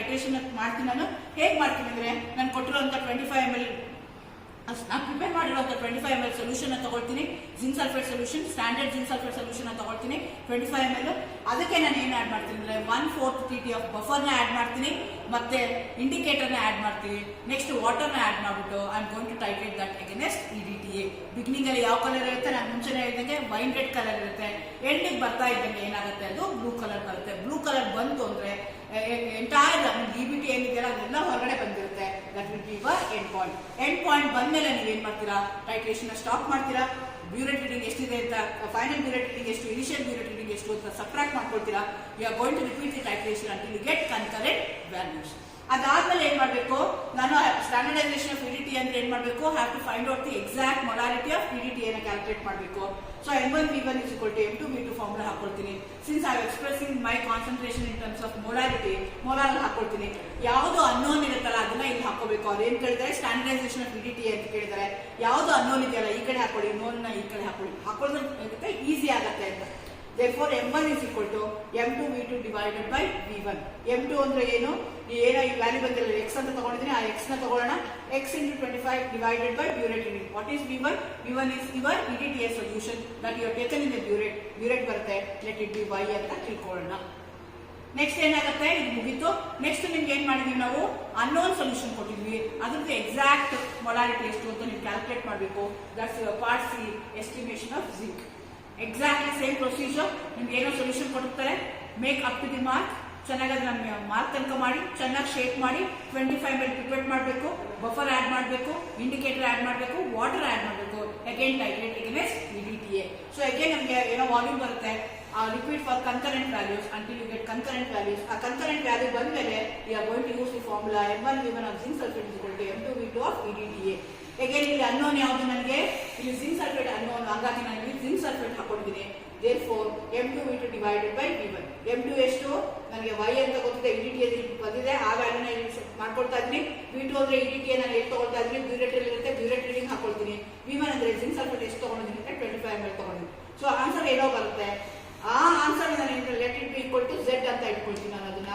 ಮಾಡ್ತೀನಿ. ನಾನು ಹೇಗೆ ಮಾಡ್ತೀನಿ ಅಂದ್ರೆ, ನಾನು ಕೊಟ್ಟಿರುವಂತ 25 ml ನಾನು ಪ್ರಿಪೇರ್ ಮಾಡಿರುವಂತ 25 ml ಸೊಲ್ಯೂಷನ್ ತಗೊಳ್ತೀನಿ. Zinc sulphate solution, standard zinc sulphate solution ತಗೊಳ್ತೀನಿ 25 ml. ಅದಕ್ಕೆ ನಾನು ಏನ್ ಆಡ್ ಮಾಡ್ತೀನಿ ಅಂದ್ರೆ 1/4 TT ಆಫ್ ಬಫರ್ ನ ಆಡ್ ಮಾಡ್ತೀನಿ, ಮತ್ತೆ ಇಂಡಿಕೇಟರ್ ನ ಆಡ್ ಮಾಡ್ತೀವಿ. ನೆಕ್ಸ್ಟ್ ವಾಟರ್ ನ ಆಡ್ ಮಾಡ್ಬಿಟ್ಟು I am going to titrate that against EDTA. Beginning ಅಲ್ಲಿ ಯಾವ ಕಲರ್ ಇರುತ್ತೆ, ನಾನು ಮುಂಚೆನೆ ಹೇಳಿದಂಗೆ ವೈನ್ ರೆಡ್ ಕಲರ್ ಇರುತ್ತೆ. ಎಂಡಿಗೆ ಬರ್ತಾ ಇದ್ದಂಗೆ ಏನಾಗುತ್ತೆ, ಅದು ಬ್ಲೂ ಕಲರ್ ಬರುತ್ತೆ. ಬ್ಲೂ ಕಲರ್ ಬಂತು ಅಂದ್ರೆ ಎಂಟೈರ್ EBT ಏನಿದೆಯಲ್ಲ ಅದೆಲ್ಲ ಹೊರಗಡೆ ಬಂದಿರುತ್ತೆ. That will be your end point. End point ಬಂದ್ಮೇಲೆ ನೀವೇನ್ ಮಾಡ್ತೀರಾ, ಟೈಟ್ರೇಷನ್ ಸ್ಟಾಪ್ ಮಾಡ್ತೀರಾ. ಬ್ಯೂರೆಟ್ ರೀಡಿಂಗ್ ಎಷ್ಟಿದೆ ಅಂತ, ಫೈನಲ್ ಬ್ಯೂರೆಟ್ ರೀಡಿಂಗ್ ಎಷ್ಟು, ಇನಿಷಿಯಲ್ ಬ್ಯೂರೆಟ್ ರೀಡಿಂಗ್ ಎಷ್ಟು ಅಂತ ಸಬ್ಟ್ರಾಕ್ಟ್ ಮಾಡ್ಕೊಳ್ತೀರಾ. You are going to repeat the titration until you get concurrent values. ಅದಾದ್ಮೇಲೆ ಏನ್ ಮಾಡ್ಬೇಕು, ನಾನು ಸ್ಟ್ಯಾಂಡರ್ಡೈಸೇಷನ್ ಆಫ್ EDT ಅಂದ್ರೆ ಏನ್ ಮಾಡ್ಬೇಕು, have to find out the exact molarity of EDT ಅನ್ನು ಕ್ಯಾಲ್ಕುಲೇಟ್ ಮಾಡಬೇಕು. So M1V1 is equal to M2V2 formula ಹಾಕೊಳ್ತೀನಿ. Since I expressing my concentration in terms of molarity, molar ಹಾಕೊಳ್ತೀನಿ. ಯಾವುದು ಅನ್ನೋನ್ ಇರುತ್ತಲ್ಲ ಅದನ್ನ ಇಲ್ಲಿ ಹಾಕೋಬೇಕು. ಅವ್ರು ಏನ್ ಕೇಳಿದ್ದಾರೆ, ಸ್ಟ್ಯಾಂಡರ್ಡೈಸೇಷನ್ ಆಫ್ EDT ಅಂತ ಕೇಳಿದ್ದಾರೆ. ಯಾವುದು ಅನ್ನೋನ್ ಇದೆಯಲ್ಲ ಈ ಕಡೆ ಹಾಕೊಳ್ಳಿ, ನೋನ್ ಈ ಕಡೆ ಹಾಕೊಳ್ಳೋದ್ರೆ ಈಸಿ ಆಗತ್ತೆ ಅಂತ. Therefore, M1 is equal to M2V2 divided by V1. M2 ಅಂದ್ರೆ ಏನು, ಏನೋ ಈ ವ್ಯಾಲ್ಯೂ ಬಂದಿಲ್ಲ, X ಅಂತ ತಗೊಂಡಿದ್ದೀನಿ, ಆ X ನ ತಗೊಳ್ಳೋಣ. X into 25 divided by burette reading. What is V1? V1 is your EDTA solution that you have taken in the burette. Burette ಬರುತ್ತೆ, let it be Y ಅಂತ ತಿಳ್ಕೊಳ್ಳೋಣ. ನೆಕ್ಸ್ಟ್ ಏನಾಗುತ್ತೆ, ಇದು ಮುಗಿತು. ನೆಕ್ಸ್ಟ್ ನಿಮ್ಗೆ ಏನ್ ಮಾಡಿದೀವಿ, ನಾವು ಅನ್ನೋನ್ ಸೊಲ್ಯೂಷನ್ ಕೊಟ್ಟಿದ್ವಿ. ಅದ್ರದ್ದು ಎಕ್ಸಾಕ್ಟ್ ಮೊಲಾರಿಟಿ ಎಷ್ಟು ಅಂತ ನೀವು ಕ್ಯಾಲ್ಕುಲೇಟ್ ಮಾಡಬೇಕು. That's part C, estimation of zinc. Exactly same procedure. ನಿಮ್ಗೆ ಏನೋ ಸೊಲ್ಯೂಷನ್ ಕೊಡ್ತಾರೆ, make up to the mark. ಚೆನ್ನಾಗಿ ಅದನ್ನ ಮಾರ್ಕ್ ತನಕ ಮಾಡಿ, ಚೆನ್ನಾಗಿ ಶೇಕ್ ಮಾಡಿ 25 ml ಪ್ರಿಪೇರ್ ಮಾಡಬೇಕು, ಬಫರ್ ಆಡ್ ಮಾಡಬೇಕು, ಇಂಡಿಕೇಟರ್ ಆಡ್ ಮಾಡಬೇಕು, ವಾಟರ್ ಆಡ್ ಮಾಡಬೇಕು. Again titrate against EDTA. So again ನಮಗೆ ಏನೋ ವಾಲ್ಯೂಮ್ ಬರುತ್ತೆ. Repeat for concurrent values until you get concurrent values. ಆ ಕನ್ಕರೆಂಟ್ ವ್ಯಾಲ್ಯೂ ಬಂದ್ಮೇಲೆ you are going to use the formula M1V1 of zinc sulphate is equal to M2V2 of EDTA. Again ಇಲ್ಲಿ unknown ಯಾವುದು, ನನಗೆ ಇಲ್ಲಿ zinc sulphate unknown, ಹಾಗಾಗಿ ನಾನು ಇಲ್ಲಿ zinc sulphate ಹಾಕೊಂಡಿದ್ದೀನಿ. Therefore, M2V2 divided by V1. M2 ಎಷ್ಟು, ನನಗೆ Y ಅಂತ ಗೊತ್ತಿದೆ, EDTA ಬಂದಿದೆ, ಆ ವ್ಯಾಲ್ಯೂನ ಮಾಡ್ಕೊಳ್ತಾ ಇದ್ದೀನಿ. V2 ಅಂದ್ರೆ EDTA ನಾನು ಎಷ್ಟು ತಗೊಳ್ತಾ ಇದ್ದೀನಿ, ಬ್ಯೂರೆಟ್ ಇರುತ್ತೆ, ಬ್ಯೂರೆಟ್ ರೀಡಿಂಗ್ ಹಾಕೊಳ್ತೀನಿ. V1 ಅಂದ್ರೆ ಜಿಂಕ್ ಸಲ್ಫೇಟ್ ಎಷ್ಟು ತಗೊಂಡಿದ್ದೀನಿ ಅಂದ್ರೆ 25 ml ತಗೊಂಡಿದ್ದೀನಿ. ಸೊ ಆನ್ಸರ್ ಏನೋ ಬರುತ್ತೆ, ಆ ಆನ್ಸರ್ ನಾನು let it be equal to Z ಅಂತ ಇಟ್ಕೊಳ್ತೀನಿ ನಾನು ಅದನ್ನ.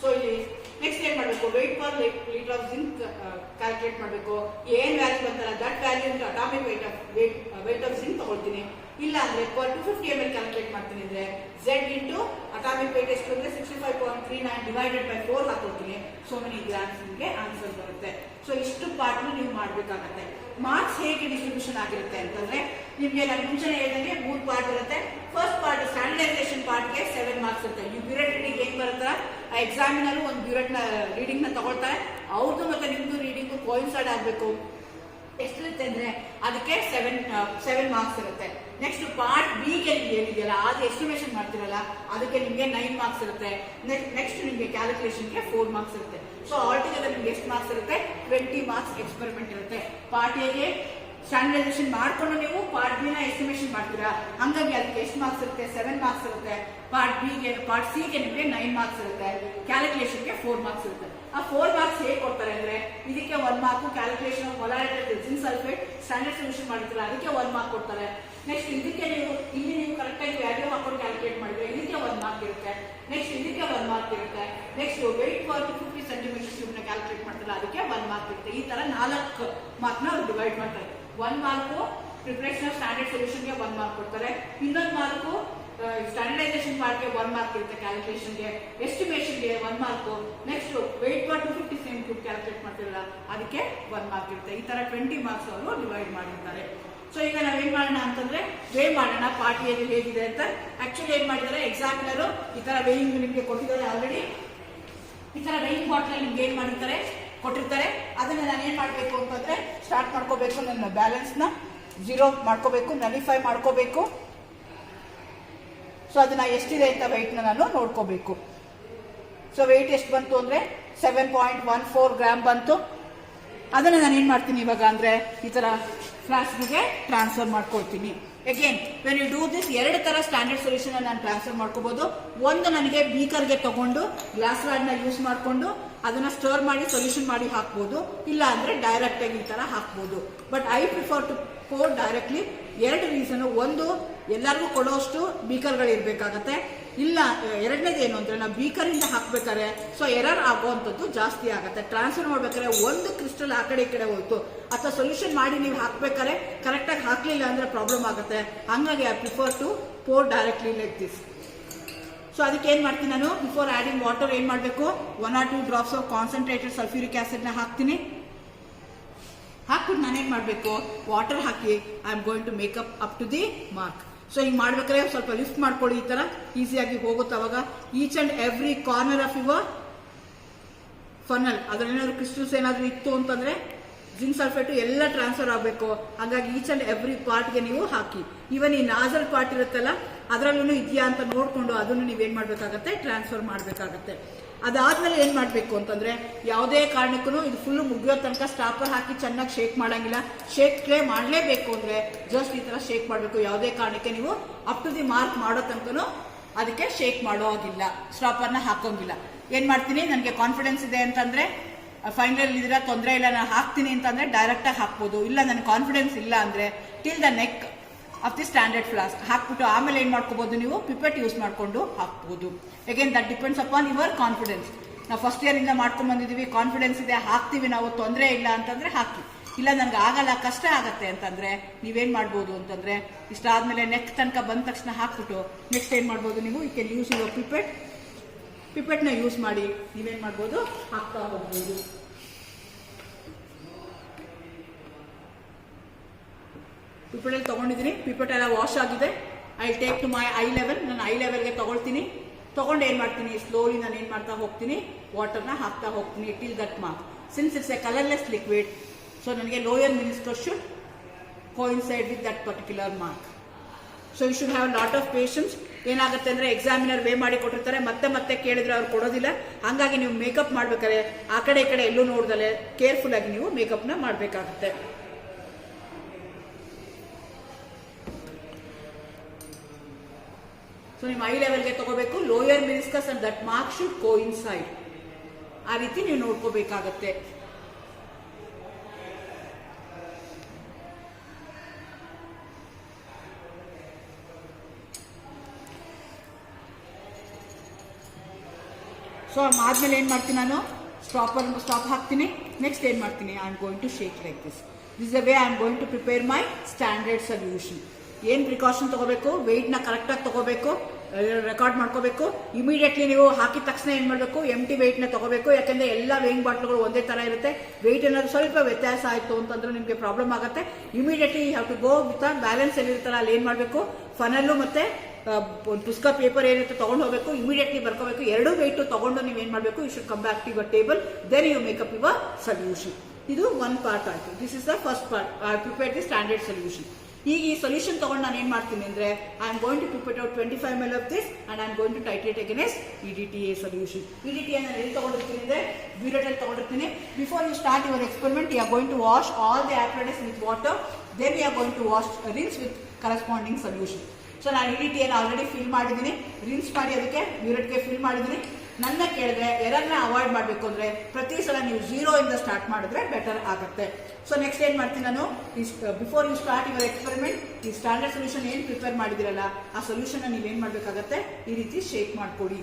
ಸೊ ಇಲ್ಲಿ ನೆಕ್ಸ್ಟ್ ಏನ್ ಮಾಡಬೇಕು, weight per litre of zinc calculate ಮಾಡಬೇಕು. ಏನ್ ವ್ಯಾಲ್ಯೂ ಬಂತಲ್ಲ that value into atomic weight of zinc ತಗೊಳ್ತೀನಿ. ಇಲ್ಲ ಅಂದ್ರೆ 250 ml ಕ್ಯಾಲ್ಕುಲೇಟ್ ಮಾಡ್ತೀನಿ ಅಂದ್ರೆ Z ಇಂಟು ಅಟಾಮಿಕ್ ವೆಯ್ಟ್ ಎಷ್ಟು ಅಂದ್ರೆ 65.39 ಡಿವೈಡೆಡ್ ಬೈ 4 ಹಾಕೊಳ್ತೀನಿ. ಸೋ ಮೆನಿ ಗ್ರಾಮ್ಸ್ ನಿಮಗೆ ಆನ್ಸರ್ ಬರುತ್ತೆ. ಸೊ ಇಷ್ಟು ಪಾರ್ಟ್ ನೀವು ಮಾಡ್ಬೇಕಾಗತ್ತೆ. ಮಾರ್ಕ್ಸ್ ಹೇಗೆ ಡಿಸ್ಟ್ರಿಬ್ಯೂಷನ್ ಆಗಿರುತ್ತೆ ಅಂತಂದ್ರೆ, ನಿಮ್ಗೆ ನಾನು ಮುಂಚೆನೆ ಹೇಳಿದಂಗೆ 3 ಪಾರ್ಟ್ ಇರುತ್ತೆ. ಫಸ್ಟ್ ಪಾರ್ಟ್ ಸ್ಟ್ಯಾಂಡರ್ಡೈಸೇಷನ್ ಪಾರ್ಟ್ಗೆ 7 ಮಾರ್ಕ್ಸ್ ಇರುತ್ತೆ. ನೀವು ಬ್ಯೂರೆಟ್ ರೀಡಿಂಗ್ ಏನ್ ಬರುತ್ತಾ, ಆ ಎಕ್ಸಾಮಿನರು ಒಂದು ಬ್ಯೂರೆಟ್ ನ ರೀಡಿಂಗ್ ನ ತಗೊಳ್ತಾರೆ. ಅವ್ರದ್ದು ಮತ್ತೆ ನಿಮ್ದು ರೀಡಿಂಗ್ ಕೋಯಿನ್ಸೈಡ್ ಆಗ್ಬೇಕು. ಎಷ್ಟಿರುತ್ತೆ ಅಂದ್ರೆ ಅದಕ್ಕೆ 7 ಮಾರ್ಕ್ಸ್ ಇರುತ್ತೆ. ನೆಕ್ಸ್ಟ್ ಪಾರ್ಟ್ ಬಿ ಗೆ ನಿಮ್ಗೆ ಏನಿದೆಯಲ್ಲ ಅದು ಎಸ್ಟಿಮೇಷನ್ ಮಾಡ್ತಿರಲ್ಲ ಅದಕ್ಕೆ ನಿಮ್ಗೆ 9 ಮಾರ್ಕ್ಸ್ ಇರುತ್ತೆ. ನೆಕ್ಸ್ಟ್ ನಿಮ್ಗೆ ಕ್ಯಾಲ್ಕುಲೇಷನ್ಗೆ 4 ಮಾರ್ಕ್ಸ್ ಇರುತ್ತೆ. ಸೊ ಆಲ್ ಟುಗೆದರ್ ನಿಮ್ಗೆ ಎಷ್ಟು ಮಾರ್ಕ್ಸ್ ಇರುತ್ತೆ, 20 ಮಾರ್ಕ್ಸ್ ಎಕ್ಸ್ಪೆರಿಮೆಂಟ್ ಇರುತ್ತೆ. ಪಾರ್ಟ್ ಎಗೆ ಸ್ಟ್ಯಾಂಡರ್ಡೈಸೇಷನ್ ಮಾಡ್ಕೊಂಡು ನೀವು ಪಾರ್ಟ್ ಬಿ ನ ಎಸ್ಟಿಮೇಷನ್ ಮಾಡ್ತೀರಾ, ಹಂಗಾಗಿ ಅದಕ್ಕೆ ಎಷ್ಟು ಮಾರ್ಕ್ಸ್ ಇರುತ್ತೆ, 7 ಮಾರ್ಕ್ಸ್ ಇರುತ್ತೆ. ಪಾರ್ಟ್ ಸಿ ಗೆ ನಿಮಗೆ 9 ಮಾರ್ಕ್ಸ್ ಇರುತ್ತೆ, ಕ್ಯಾಲ್ಕುಲೇಷನ್ಗೆ 4 ಮಾರ್ಕ್ಸ್ ಇರುತ್ತೆ. ಆ 4 ಮಾರ್ಕ್ಸ್ ಹೇಗೆ ಕೊಡ್ತಾರೆ ಅಂದ್ರೆ, ಇದಕ್ಕೆ 1 mark calculation of molarity zinc sulphate standard solution ಮಾಡಿರ್ತೀರಾ ಅದಕ್ಕೆ 1 ಮಾರ್ಕ್ ಕೊಡ್ತಾರೆ. ನೆಕ್ಸ್ಟ್ ಇದಕ್ಕೆ ಇಲ್ಲಿ ನೀವು ಕರೆಕ್ಟ್ ಆಗಿ ವ್ಯಾಲ್ಯೂ ಹಾಕೊಂಡು ಕ್ಯಾಲ್ಕುಲೇಟ್ ಮಾಡಿದ್ರೆ ಇದಕ್ಕೆ 1 ಮಾರ್ಕ್ ಇರುತ್ತೆ. ನೆಕ್ಸ್ಟ್ ಇದಕ್ಕೆ 1 ಮಾರ್ಕ್ ಇರುತ್ತೆ. Next weight for 250 centimetre cube ನ ಕ್ಯಾಲ್ಕುಲೇಟ್ ಮಾಡ್ತಾರೆ ಅದಕ್ಕೆ 1 ಮಾರ್ಕ್ ಇರುತ್ತೆ. ಈ ತರ 4 ಮಾರ್ಕ್ ನ ಅವ್ರು ಡಿವೈಡ್ ಮಾಡ್ತಾರೆ. 1 ಮಾರ್ಕ್ ಪ್ರಿಪರೇಷನ್ ಆಫ್ ಸ್ಟ್ಯಾಂಡರ್ಡ್ ಸೊಲ್ಯೂಷನ್ಗೆ 1 ಮಾರ್ಕ್ ಕೊಡ್ತಾರೆ. ಇನ್ನೊಂದು ಮಾರ್ಕ್ ಸ್ಟ್ಯಾಂಡರ್ಡೈಸೇಷನ್ ಪಾರ್ಟ್ಗೆ 1 ಮಾರ್ಕ್ ಇರುತ್ತೆ, ಕ್ಯಾಲ್ಕುಲೇಷನ್ಗೆ, ಎಸ್ಟಿಮೇಷನ್ಗೆ 1 mark. Next weight for 250 same cube calculate ಮಾಡ್ತಿರಲ್ಲ ಅದಕ್ಕೆ 1 ಮಾರ್ಕ್ ಇರುತ್ತೆ. ಈ ತರ 20 ಮಾರ್ಕ್ಸ್ ಅವರು ಡಿವೈಡ್ ಮಾಡಿರ್ತಾರೆ. ಸೊ ಈಗ ನಾವೇನ್ ಮಾಡೋಣ ಅಂತಂದ್ರೆ ವೇ ಮಾಡೋಣ ಪಾರ್ಟ್ ಎಲ್ಲಿ ಹೇಗಿದೆ ಅಂತ. ಆಕ್ಚುಲಿ ಏನ್ ಮಾಡಿದ್ದಾರೆ, ಎಕ್ಸಾಮಿನರು ಈ ತರ ವೇಯಿಂಗ್ ನಿಮ್ಗೆ ಕೊಟ್ಟಿದ್ದಾರೆ ಆಲ್ರೆಡಿ. ಈ ತರ ವೇಯಿಂಗ್ ಬಾಟ್ಲ್ ನಿಮ್ಗೆ ಏನ್ ಮಾಡಿರ್ತಾರೆ ಕೊಟ್ಟಿರ್ತಾರೆ. ಅದನ್ನ ನಾನು ಏನ್ ಮಾಡ್ಬೇಕು ಅಂತಂದ್ರೆ ಸ್ಟಾರ್ಟ್ ಮಾಡ್ಕೋಬೇಕು ನನ್ನ ಬ್ಯಾಲೆನ್ಸ್ ನ. 0 ಮಾಡ್ಕೋಬೇಕು, ನಲಿಫೈ ಮಾಡ್ಕೋಬೇಕು. ಸೊ ಅದನ್ನ ಎಷ್ಟಿದೆ ಅಂತ ವೆಯ್ಟ್ನ ನಾನು ನೋಡ್ಕೋಬೇಕು. ಸೊ ವೆಯ್ಟ್ ಎಷ್ಟು ಬಂತು ಅಂದರೆ 7.14 ಗ್ರಾಮ್ ಬಂತು. ಅದನ್ನು ನಾನು ಏನು ಮಾಡ್ತೀನಿ ಇವಾಗ ಅಂದರೆ ಈ ಥರ ಫ್ಲಾಸ್ಕ್ಗೆ ಟ್ರಾನ್ಸ್ಫರ್ ಮಾಡ್ಕೊಳ್ತೀನಿ. Again when you do this, ಎರಡು ಥರ ಸ್ಟ್ಯಾಂಡರ್ಡ್ ಸೊಲ್ಯೂಷನ್ ನಾನು ಟ್ರಾನ್ಸ್ಫರ್ ಮಾಡ್ಕೋಬಹುದು. ಒಂದು ನನಗೆ ಬೀಕರ್ಗೆ ತಗೊಂಡು ಗ್ಲಾಸ್ ರಾಡ್ನ ಯೂಸ್ ಮಾಡಿಕೊಂಡು ಅದನ್ನ ಸ್ಟೋರ್ ಮಾಡಿ ಸೊಲ್ಯೂಷನ್ ಮಾಡಿ ಹಾಕ್ಬೋದು, ಇಲ್ಲ ಅಂದರೆ ಡೈರೆಕ್ಟಾಗಿ ಈ ಥರ ಹಾಕ್ಬೋದು. But I prefer to pour directly. ಎರಡು ರೀಸನು, ಒಂದು ಎಲ್ಲರಿಗೂ ಕೊಡೋಷ್ಟು ಬೀಕರ್ಗಳು ಇರಬೇಕಾಗತ್ತೆ, ಇಲ್ಲ ಎರಡನೇದು ಏನು ಅಂದರೆ ನಾವು ಬೀಕರಿಂದ ಹಾಕ್ಬೇಕಾದ್ರೆ ಸೊ ಎರರ್ ಆಗುವಂಥದ್ದು ಜಾಸ್ತಿ ಆಗುತ್ತೆ. ಟ್ರಾನ್ಸ್ಫರ್ ಮಾಡ್ಬೇಕಾದ್ರೆ ಒಂದು ಕ್ರಿಸ್ಟಲ್ ಆ ಕಡೆ ಈ ಕಡೆ ಹೋಯ್ತು, ಅಥವಾ ಸೊಲ್ಯೂಷನ್ ಮಾಡಿ ನೀವು ಹಾಕ್ಬೇಕಾದ್ರೆ ಕರೆಕ್ಟಾಗಿ ಹಾಕಲಿಲ್ಲ ಅಂದರೆ ಪ್ರಾಬ್ಲಮ್ ಆಗುತ್ತೆ. ಹಂಗಾಗಿ I prefer to pour directly like this. So ಅದಕ್ಕೆ ಏನು ಮಾಡ್ತೀನಿ ನಾನು, ಬಿಫೋರ್ ಆ್ಯಡಿಂಗ್ ವಾಟರ್ ಏನು ಮಾಡಬೇಕು, 1 or 2 drops of concentrated sulphuric ಆ್ಯಸಿಡ್ನ ಹಾಕ್ತೀನಿ. ಹಾಕ್ಬಿಟ್ಟು ನಾನೇನು ಮಾಡಬೇಕು, ವಾಟರ್ ಹಾಕಿ I am going to make up up to the mark. So ಹಿಂಗೆ ಮಾಡ್ಬೇಕಾದ್ರೆ ಸ್ವಲ್ಪ ಲಿಫ್ಟ್ ಮಾಡ್ಕೊಳ್ಳಿ, ಈ ಥರ ಈಸಿಯಾಗಿ ಹೋಗುತ್ತೆ. ಅವಾಗ each and every corner of your funnel ಅದರಲ್ಲೇನಾದ್ರು ಕ್ರಿಸ್ಟಲ್ಸ್ ಏನಾದರೂ ಇತ್ತು ಅಂತಂದರೆ ಜಿಂಕ್ ಸಲ್ಫೇಟು ಎಲ್ಲ ಟ್ರಾನ್ಸ್ಫರ್ ಆಗಬೇಕು. ಹಾಗಾಗಿ ಈಚ್ ಆ್ಯಂಡ್ ಎವ್ರಿ ಪಾರ್ಟ್ಗೆ ನೀವು ಹಾಕಿ. ಈವನ್ ಈ ನಾಜಲ್ ಪಾರ್ಟ್ ಇರುತ್ತಲ್ಲ ಅದರಲ್ಲೂ ಇದೆಯಾ ಅಂತ ನೋಡಿಕೊಂಡು ಅದನ್ನು ನೀವೇನು ಮಾಡಬೇಕಾಗತ್ತೆ, ಟ್ರಾನ್ಸ್ಫರ್ ಮಾಡಬೇಕಾಗತ್ತೆ. ಅದಾದ್ಮೇಲೆ ಏನು ಮಾಡಬೇಕು ಅಂತಂದರೆ, ಯಾವುದೇ ಕಾರಣಕ್ಕೂ ಇದು ಫುಲ್ಲು ಮುಗಿಯೋ ತನಕ ಸ್ಟಾಪರ್ ಹಾಕಿ ಚೆನ್ನಾಗಿ ಶೇಕ್ ಮಾಡೋಂಗಿಲ್ಲ. ಶೇಕ್ಲೇ ಮಾಡಲೇಬೇಕು ಅಂದರೆ ಜಸ್ಟ್ ಈ ಥರ ಶೇಕ್ ಮಾಡಬೇಕು. ಯಾವುದೇ ಕಾರಣಕ್ಕೆ ನೀವು ಅಪ್ ಟು ದಿ ಮಾರ್ಕ್ ಮಾಡೋ ತನಕನೂ ಅದಕ್ಕೆ ಶೇಕ್ ಮಾಡೋ ಹಾಗಿಲ್ಲ, ಸ್ಟಾಪರ್ನ ಹಾಕೋಂಗಿಲ್ಲ. ಏನು ಮಾಡ್ತೀನಿ, ನನಗೆ ಕಾನ್ಫಿಡೆನ್ಸ್ ಇದೆ ಅಂತಂದರೆ ಫೈನಲ್ ಇದರ ತೊಂದರೆ ಇಲ್ಲ, ನಾನು ಹಾಕ್ತೀನಿ ಅಂತಂದರೆ ಡೈರೆಕ್ಟಾಗಿ ಹಾಕ್ಬೋದು. ಇಲ್ಲ ನನಗೆ ಕಾನ್ಫಿಡೆನ್ಸ್ ಇಲ್ಲ ಅಂದರೆ till the neck of the standard flask ಹಾಕ್ಬಿಟ್ಟು ಆಮೇಲೆ ಏನು ಮಾಡ್ಕೋಬಹುದು, ನೀವು ಪಿಪೆಟ್ ಯೂಸ್ ಮಾಡಿಕೊಂಡು ಹಾಕ್ಬೋದು. Again that depends upon your confidence. ನಾವು ಫಸ್ಟ್ ಇಯರಿಂದ ಮಾಡ್ಕೊಂಡು ಬಂದಿದ್ದೀವಿ, ಕಾನ್ಫಿಡೆನ್ಸ್ ಇದೆ, ಹಾಕ್ತೀವಿ ನಾವು, ತೊಂದರೆ ಇಲ್ಲ ಅಂತಂದರೆ ಹಾಕಿ. ಇಲ್ಲ ನನಗೆ ಆಗಲ್ಲ, ಕಷ್ಟ ಆಗತ್ತೆ ಅಂತಂದರೆ ನೀವೇನು ಮಾಡ್ಬೋದು ಅಂತಂದರೆ ಇಷ್ಟಾದಮೇಲೆ ನೆಕ್ ತನಕ ಬಂದ ತಕ್ಷಣ ಹಾಕ್ಬಿಟ್ಟು ನೆಕ್ಸ್ಟ್ ಏನು ಮಾಡ್ಬೋದು, ನೀವು ಯು ಕ್ಯಾನ್ ಯೂಸ್ ಯುವರ್ ಪಿಪೆಟ್ನ ಯೂಸ್ ಮಾಡಿ ನೀವೇನು ಮಾಡ್ಬೋದು, ಹಾಕ್ತಾ ಹೋಗ್ಬೋದು. ಪಿಪೆಟಲ್ಲಿ ತೊಗೊಂಡಿದ್ದೀನಿ, ಪಿಪೆಟ್ ಎಲ್ಲ ವಾಶ್ ಆಗಿದೆ. I take to my eye level, ನಾನು ಐ ಲೆವೆಲ್ಗೆ ತೊಗೊಳ್ತೀನಿ. ತೊಗೊಂಡು ಏನು ಮಾಡ್ತೀನಿ, ಸ್ಲೋಲಿ ನಾನು ಏನು ಮಾಡ್ತಾ ಹೋಗ್ತೀನಿ, ವಾಟರ್ನ ಹಾಕ್ತಾ ಹೋಗ್ತೀನಿ till that mark. Since it's a colourless liquid, so ನನಗೆ lower minister should coincide with that particular mark. So you should have lot of patience. ಏನಾಗುತ್ತೆ ಅಂದರೆ ಎಕ್ಸಾಮಿನರ್ ವೇ ಮಾಡಿ ಕೊಟ್ಟಿರ್ತಾರೆ, ಮತ್ತೆ ಮತ್ತೆ ಕೇಳಿದ್ರೆ ಅವ್ರು ಕೊಡೋದಿಲ್ಲ. ಹಾಗಾಗಿ ನೀವು ಮೇಕಪ್ ಮಾಡ್ಬೇಕಾದ್ರೆ ಆ ಕಡೆ ಈ ಕಡೆ ಎಲ್ಲೂ ನೋಡ್ದಲೆ ಕೇರ್ಫುಲ್ ಆಗಿ ನೀವು ಮೇಕಪ್ನ ಮಾಡಬೇಕಾಗುತ್ತೆ. ಸೊ ನಿಮ್ಮ ಐ ಲೆವೆಲ್ಗೆ ತಗೋಬೇಕು, lower meniscus and that mark should coincide. ಆ ರೀತಿ ನೀವು ನೋಡ್ಕೋಬೇಕಾಗತ್ತೆ. ಸೊ ಆದ್ಮೇಲೆ ಏನು ಮಾಡ್ತೀನಿ, ನಾನು ಸ್ಟಾಪ್ ಹಾಕ್ತೀನಿ. ನೆಕ್ಸ್ಟ್ ಏನು ಮಾಡ್ತೀನಿ, I am going to shake like this. This the way I am going to prepare my standard solution. ಏನು ಪ್ರಿಕಾಷನ್ ತಗೋಬೇಕು, ವೆಯ್ಟ್ನ ಕರೆಕ್ಟಾಗಿ ತಗೋಬೇಕು, ರೆಕಾರ್ಡ್ ಮಾಡ್ಕೋಬೇಕು. ಇಮಿಡಿಯೇಟ್ಲಿ ನೀವು ಹಾಕಿದ ತಕ್ಷಣ ಏನು ಮಾಡಬೇಕು, ಎಂಟಿ ವೆಯ್ಟ್ನ ತಗೋಬೇಕು. ಯಾಕಂದರೆ ಎಲ್ಲ ವೇಯಿಂಗ್ ಬಾಟ್ಲ್ಗಳು ಒಂದೇ ಥರ ಇರುತ್ತೆ. ವೆಯ್ಟ್ ಏನಾದ್ರು ಸ್ವಲ್ಪ ವ್ಯತ್ಯಾಸ ಆಯಿತು ಅಂತಂದ್ರೆ ನಿಮಗೆ ಪ್ರಾಬ್ಲಮ್ ಆಗುತ್ತೆ. Immediately you have to go with balance ಎಲ್ಲಿರ್ತಾರೆ ಅಲ್ಲಿ ಏನು ಮಾಡಬೇಕು, ಫನಲ್ಲು ಮತ್ತು ಪುಸ್ತಕ ಪೇಪರ್ ಏನಿತ್ತು ತೊಗೊಂಡು ಹೋಗಬೇಕು, ಇಮಿಡಿಯೇಟ್ಲಿ ಬರ್ಕೋಬೇಕು. ಎರಡೂ ವೆಯ್ಟು ತೊಗೊಂಡು ನೀವೇನು ಮಾಡಬೇಕು, you should come back to your table, then you make up your solution. ಇದು ಒನ್ ಪಾರ್ಟ್ ಆಯಿತು. This is the first part, I prepare the standard solution. ಈಗ ಈ ಸೊಲ್ಯೂಷನ್ ತೊಗೊಂಡು ನಾನು ಏನು ಮಾಡ್ತೀನಿ ಅಂದರೆ, I am going to prepare out 25 ml of this and I am going to titrate against EDTA solution. EDTA ನಾನು ಎಲ್ಲಿ ತೊಗೊಂಡಿರ್ತೀನಿ ಅಂದರೆ ಬ್ಯೂರೆಟಲ್ಲಿ ತೊಗೊಂಡಿರ್ತೀನಿ. Before you start your experiment, you are going to wash all the apparatus with water, then you are going to wash rinse with corresponding solution. So ನಾನು EDTA already fill ಮಾಡಿದ್ದೀನಿ, rinse ಮಾಡಿ ಅದಕ್ಕೆ ಬ್ಯೂರೆಟ್ಗೆ ಫಿಲ್ ಮಾಡಿದ್ದೀನಿ. ನನ್ನ ಕೇಳಿದ್ರೆ ಎರರ್ನ avoid ಮಾಡಬೇಕು ಅಂದರೆ ಪ್ರತಿ ಸಲ ನೀವು 0 ಇಂದ ಸ್ಟಾರ್ಟ್ ಮಾಡಿದ್ರೆ ಬೆಟರ್ ಆಗುತ್ತೆ. ಸೊ ನೆಕ್ಸ್ಟ್ ಏನು ಮಾಡ್ತೀನಿ ನಾನು, before you start your experiment, ಈ ಸ್ಟ್ಯಾಂಡರ್ಡ್ ಸೊಲ್ಯೂಷನ್ ಏನು ಪ್ರಿಪೇರ್ ಮಾಡಿದಿರಲ್ಲ ಆ ಸೊಲ್ಯೂಷನ್ನ ನೀವೇನು ಮಾಡಬೇಕಾಗತ್ತೆ, ಈ ರೀತಿ ಶೇಕ್ ಮಾಡಿಕೊಡಿ.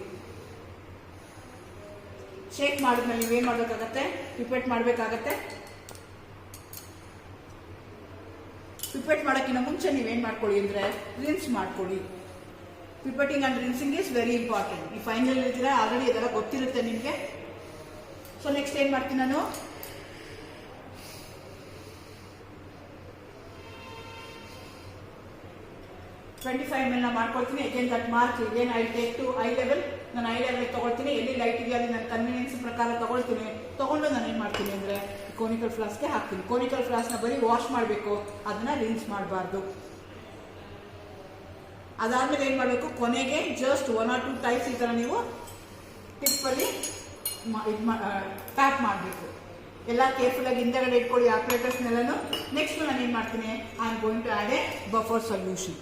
ಶೇಕ್ ಮಾಡಿದ್ಮೇಲೆ ನೀವೇನು ಮಾಡಬೇಕಾಗತ್ತೆ, ಪಿಪೆಟ್ ಮಾಡಬೇಕಾಗತ್ತೆ. ಪಿಪೆಟ್ ಮಾಡೋಕ್ಕಿಂತ ಮುಂಚೆ ನೀವೇನು ಮಾಡ್ಕೊಳ್ಳಿ ಅಂದರೆ ರಿನ್ಸ್ ಮಾಡ್ಕೊಳ್ಳಿ. ಪಿಪೆಟಿಂಗ್ ಅಂಡ್ ರಿನ್ಸಿಂಗ್ ಇಸ್ ವೆರಿ ಇಂಪಾರ್ಟೆಂಟ್. ಈ ಫೈನಲ್ ಇದ್ದೀರಾ ಆಲ್ರೆಡಿ ಇದೆಲ್ಲ ಗೊತ್ತಿರುತ್ತೆ ನಿಮಗೆ. ಸೊ ನೆಕ್ಸ್ಟ್ ಏನು ಮಾಡ್ತೀನಿ ನಾನು, $25 ml ಮಾಡ್ಕೊಳ್ತೀನಿ. Again that mark again I take to eye level. ನಾನು ಐ ಲೆವೆಲ್ ತೊಗೊಳ್ತೀನಿ, ಎಲ್ಲಿ ಲೈಟ್ ಇದೆಯೋ ಅಲ್ಲಿ ನಾನು ಕನ್ವೀನಿಯನ್ಸ್ ಪ್ರಕಾರ ತೊಗೊಳ್ತೀನಿ. ತೊಗೊಂಡು ನಾನು ಏನು ಮಾಡ್ತೀನಿ ಅಂದರೆ ಕೋನಿಕಲ್ ಫ್ಲಾಸ್ಕ್ಗೆ ಹಾಕ್ತೀನಿ. ಕೋನಿಕಲ್ ಫ್ಲಾಸ್ಕ್ನ ಬರೀ ವಾಶ್ ಮಾಡಬೇಕು, ಅದನ್ನ ರಿನ್ಸ್ ಮಾಡಬಾರ್ದು. ಅದಾದ್ಮೇಲೆ ಏನು ಮಾಡಬೇಕು, ಕೊನೆಗೆ ಜಸ್ಟ್ 1 or 2 ಟೈಮ್ಸ್ ಈ ಥರ ನೀವು ಟಿಪ್ಪಲ್ಲಿ ಪ್ಯಾಕ್ ಮಾಡಬೇಕು. ಎಲ್ಲ ಕೇರ್ಫುಲ್ಲಾಗಿ ಹಿಂದೆಗಡೆ ಇಟ್ಕೊಳ್ಳಿ ಆಪರೇಟರ್ಸ್ನೆಲ್ಲನೂ. ನೆಕ್ಸ್ಟ್ ನಾನು ಏನು ಮಾಡ್ತೀನಿ, I am going to add a buffer solution.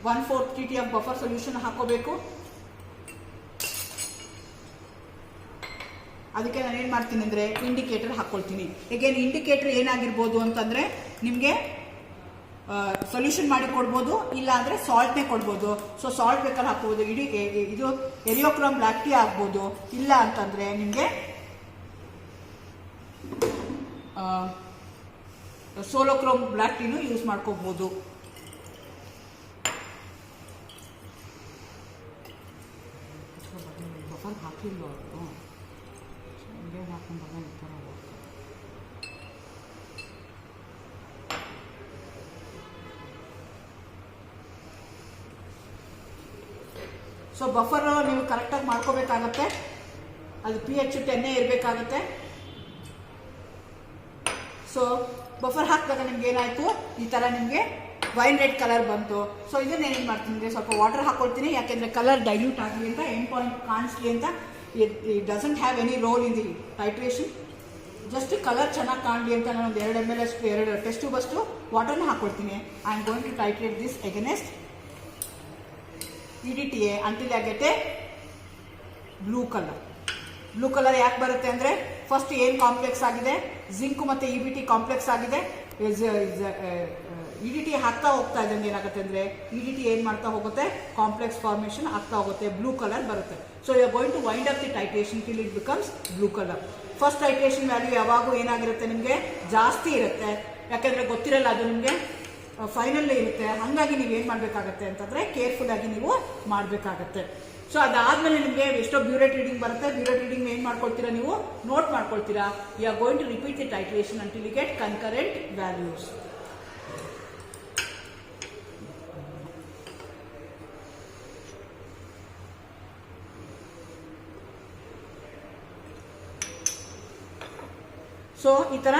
1/4 TT of buffer solution ಹಾಕೋಬೇಕು. ಅದಕ್ಕೆ ನಾನು ಏನು ಮಾಡ್ತೀನಿ ಅಂದರೆ ಇಂಡಿಕೇಟರ್ ಹಾಕ್ಕೊಳ್ತೀನಿ. ಈಗೇನು ಇಂಡಿಕೇಟರ್ ಏನಾಗಿರ್ಬೋದು ಅಂತಂದರೆ ನಿಮಗೆ ಸೊಲ್ಯೂಷನ್ ಮಾಡಿ ಕೊಡ್ಬೋದು, ಇಲ್ಲ ಅಂದರೆ ಸಾಲ್ಟ್ನೇ ಕೊಡ್ಬೋದು. ಸೊ ಸಾಲ್ಟ್ ಬೇಕಾದ್ರೆ ಹಾಕ್ಬೋದು, ಇದು ಎರಿಯೋಕ್ರೋಮ್ ಬ್ಲ್ಯಾಕ್ ಟೀ ಆಗ್ಬೋದು, ಇಲ್ಲ ಅಂತಂದರೆ ನಿಮಗೆ ಸೋಲೋಕ್ರೋಮ್ ಬ್ಲ್ಯಾಕ್ ಟೀನು ಯೂಸ್ ಮಾಡ್ಕೋಬೋದು. ಬಫರ್ ಹಾಕಿಲ್ಲ ಅವರು ಹಾಕೊಂಡಾಗ ಈ ಥರ. ಸೊ ಬಫರ್ ನೀವು ಕರೆಕ್ಟಾಗಿ ಮಾಡ್ಕೋಬೇಕಾಗತ್ತೆ. ಅದು pH 10 ಇರಬೇಕಾಗತ್ತೆ. ಸೊ ಬಫರ್ ಹಾಕಿದಾಗ ನಿಮ್ಗೆ ಏನಾಯಿತು, ಈ ಥರ ನಿಮಗೆ ವೈನ್ ರೆಡ್ ಕಲರ್ ಬಂತು. ಸೊ ಇದನ್ನ ಏನು ಮಾಡ್ತೀನಿ ಅಂದರೆ ಸ್ವಲ್ಪ ವಾಟರ್ ಹಾಕೊಳ್ತೀನಿ, ಯಾಕೆಂದರೆ ಕಲರ್ ಡೈಲ್ಯೂಟ್ ಆಗಲಿ ಅಂತ, ಎಂಡ್ ಪಾಯಿಂಟ್ ಕಾಣಿಸ್ಲಿ ಅಂತ. It doesn't have any role in the titration. Just colour ಚೆನ್ನಾಗಿ ಕಾಣಲಿ ಅಂತ ನಾನು ಒಂದು 2 ml ಅಷ್ಟು 2 ಟೆಸ್ಟ್ ಟ್ಯೂಬ್ ಅಷ್ಟು ವಾಟರ್ನ ಹಾಕೊಳ್ತೀನಿ. I am going to titrate this against EDTA until I get a blue color. Blue colour ಯಾಕೆ ಬರುತ್ತೆ ಅಂದರೆ ಫಸ್ಟ್ ಏನು ಕಾಂಪ್ಲೆಕ್ಸ್ ಆಗಿದೆ, ಜಿಂಕ್ ಮತ್ತು EBT ಕಾಂಪ್ಲೆಕ್ಸ್ ಆಗಿದೆ. EDT ಹಾಕ್ತಾ ಹೋಗ್ತಾ ಇದ್ದಂಗೆ ಏನಾಗುತ್ತೆ ಅಂದರೆ EDT ಏನು ಮಾಡ್ತಾ ಹೋಗುತ್ತೆ, ಕಾಂಪ್ಲೆಕ್ಸ್ ಫಾರ್ಮೇಷನ್ ಆಗ್ತಾ ಹೋಗುತ್ತೆ, ಬ್ಲೂ ಕಲರ್ ಬರುತ್ತೆ. So you are going to wind up the titration till it becomes blue colour. First titration value ಯಾವಾಗೂ ಏನಾಗಿರುತ್ತೆ ನಿಮಗೆ ಜಾಸ್ತಿ ಇರುತ್ತೆ, ಯಾಕೆಂದರೆ ಗೊತ್ತಿರಲ್ಲ ಅದು ನಿಮಗೆ ಫೈನಲ್ಲೇ ಇರುತ್ತೆ. ಹಾಗಾಗಿ ನೀವೇನು ಮಾಡಬೇಕಾಗತ್ತೆ ಅಂತಂದರೆ ಕೇರ್ಫುಲ್ಲಾಗಿ ನೀವು ಮಾಡಬೇಕಾಗತ್ತೆ. ಸೊ ಅದಾದಮೇಲೆ ನಿಮಗೆ ಎಷ್ಟೋ ಬ್ಯೂರೇಟ್ ರೀಡಿಂಗ್ ಬರುತ್ತೆ. ಬ್ಯೂರೇಟ್ ರೀಡಿಂಗ್ ಏನು ಮಾಡ್ಕೊಳ್ತೀರಾ, ನೀವು ನೋಟ್ ಮಾಡ್ಕೊಳ್ತೀರಾ. You are going to repeat the titration until you get concurrent values. So ಈ ಥರ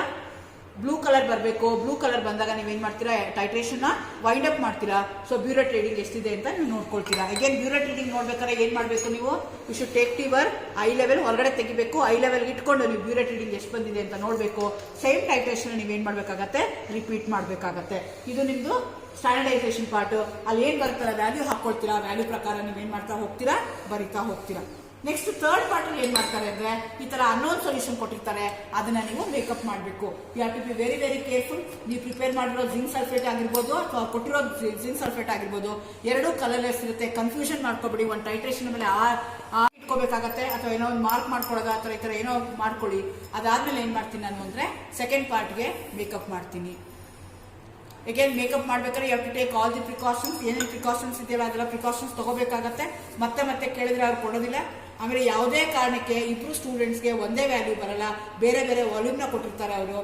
ಬ್ಲೂ ಕಲರ್ ಬರಬೇಕು. ಬ್ಲೂ ಕಲರ್ ಬಂದಾಗ ನೀವೇನು ಮಾಡ್ತೀರಾ, ಟೈಟ್ರೇಷನ್ನ ವೈಂಡ್ ಅಪ್ ಮಾಡ್ತೀರಾ. ಸೊ ಬ್ಯೂರೇಟ್ ರೀಡಿಂಗ್ ಎಷ್ಟಿದೆ ಅಂತ ನೀವು ನೋಡ್ಕೊಳ್ತೀರಾ. ಅಗೇನ್ ಬ್ಯೂರೇಟ್ ರೀಡಿಂಗ್ ನೋಡ್ಬೇಕಾದ್ರೆ ಏನು ಮಾಡಬೇಕು, ನೀವು ಯು ಶುಡ್ ಟೇಕ್ ಟಿವರ್ ಐ ಲೆವೆಲ್ ಹೊರಗಡೆ ತೆಗಿಬೇಕು. ಐ ಲೆವೆಲ್ಗೆ ಇಟ್ಕೊಂಡು ನೀವು ಬ್ಯೂರೇಟ್ ರೀಡಿಂಗ್ ಎಷ್ಟು ಬಂದಿದೆ ಅಂತ ನೋಡಬೇಕು. ಸೇಮ್ ಟೈಟ್ರೇಷನ್ ನೀವೇನು ಮಾಡಬೇಕಾಗತ್ತೆ, ರಿಪೀಟ್ ಮಾಡಬೇಕಾಗತ್ತೆ. ಇದು ನಿಮ್ಮದು ಸ್ಟ್ಯಾಂಡರ್ಡೈಸೇಷನ್ ಪಾರ್ಟು. ಅಲ್ಲಿ ಏನು ಬರ್ತಾರ ವ್ಯಾಲ್ಯೂ ಹಾಕ್ಕೊಳ್ತೀರಾ, ವ್ಯಾಲ್ಯೂ ಪ್ರಕಾರ ನೀವೇನು ಮಾಡ್ತಾ ಹೋಗ್ತೀರಾ, ಬರಿತಾ ಹೋಗ್ತೀರಾ. ನೆಕ್ಸ್ಟ್ ಥರ್ಡ್ ಪಾರ್ಟಲ್ಲಿ ಏನು ಮಾಡ್ತಾರೆ ಅಂದರೆ ಈ ಥರ ಅನ್ನೋನ್ ಸೊಲ್ಯೂಷನ್ ಕೊಟ್ಟಿರ್ತಾರೆ, ಅದನ್ನು ನೀವು ಮೇಕಪ್ ಮಾಡಬೇಕು. You have to be very very careful. ನೀವು ಪ್ರಿಪೇರ್ ಮಾಡಿರೋ ಜಿಂಕ್ ಸಲ್ಫೇಟ್ ಆಗಿರ್ಬೋದು ಅಥವಾ ಕೊಟ್ಟಿರೋ ಜಿಂಕ್ ಸಲ್ಫೇಟ್ ಆಗಿರ್ಬೋದು, ಎರಡೂ ಕಲರ್ಲೆಸ್ ಇರುತ್ತೆ. ಕನ್ಫ್ಯೂಷನ್ ಮಾಡ್ಕೊಬೇಡಿ. ಒಂದು ಟೈಟ್ರೇಷನ್ ಮೇಲೆ ಇಟ್ಕೋಬೇಕಾಗತ್ತೆ ಅಥವಾ ಏನೋ ಒಂದು ಮಾರ್ಕ್ ಮಾಡ್ಕೊಳ್ಳೋದು ಆ ಥರ ಈ ಥರ ಏನೋ ಮಾಡ್ಕೊಳ್ಳಿ. ಅದಾದಮೇಲೆ ಏನು ಮಾಡ್ತೀನಿ ನಾನು ಅಂದರೆ ಸೆಕೆಂಡ್ ಪಾರ್ಟ್ಗೆ ಮೇಕಪ್ ಮಾಡ್ತೀನಿ. ಅಗೇನ್ ಮೇಕಪ್ ಮಾಡ್ಬೇಕಾದ್ರೆ you have to take all the precautions. ಏನೇನು ಪ್ರಿಕಾಷನ್ಸ್ ಇದೆಯಲ್ಲ ಅದೆಲ್ಲ ಪ್ರಿಕಾಷನ್ಸ್ ತೊಗೋಬೇಕಾಗತ್ತೆ. ಮತ್ತೆ ಕೇಳಿದ್ರೆ ಅವ್ರು ಕೊಡೋದಿಲ್ಲ. ಆಮೇಲೆ ಯಾವುದೇ ಕಾರಣಕ್ಕೆ ಇಬ್ಬರು ಸ್ಟೂಡೆಂಟ್ಸ್ಗೆ ಒಂದೇ ವ್ಯಾಲ್ಯೂ ಬರಲ್ಲ, ಬೇರೆ ಬೇರೆ ವಾಲ್ಯೂಮ್ನ ಕೊಟ್ಟಿರ್ತಾರೆ ಅವರು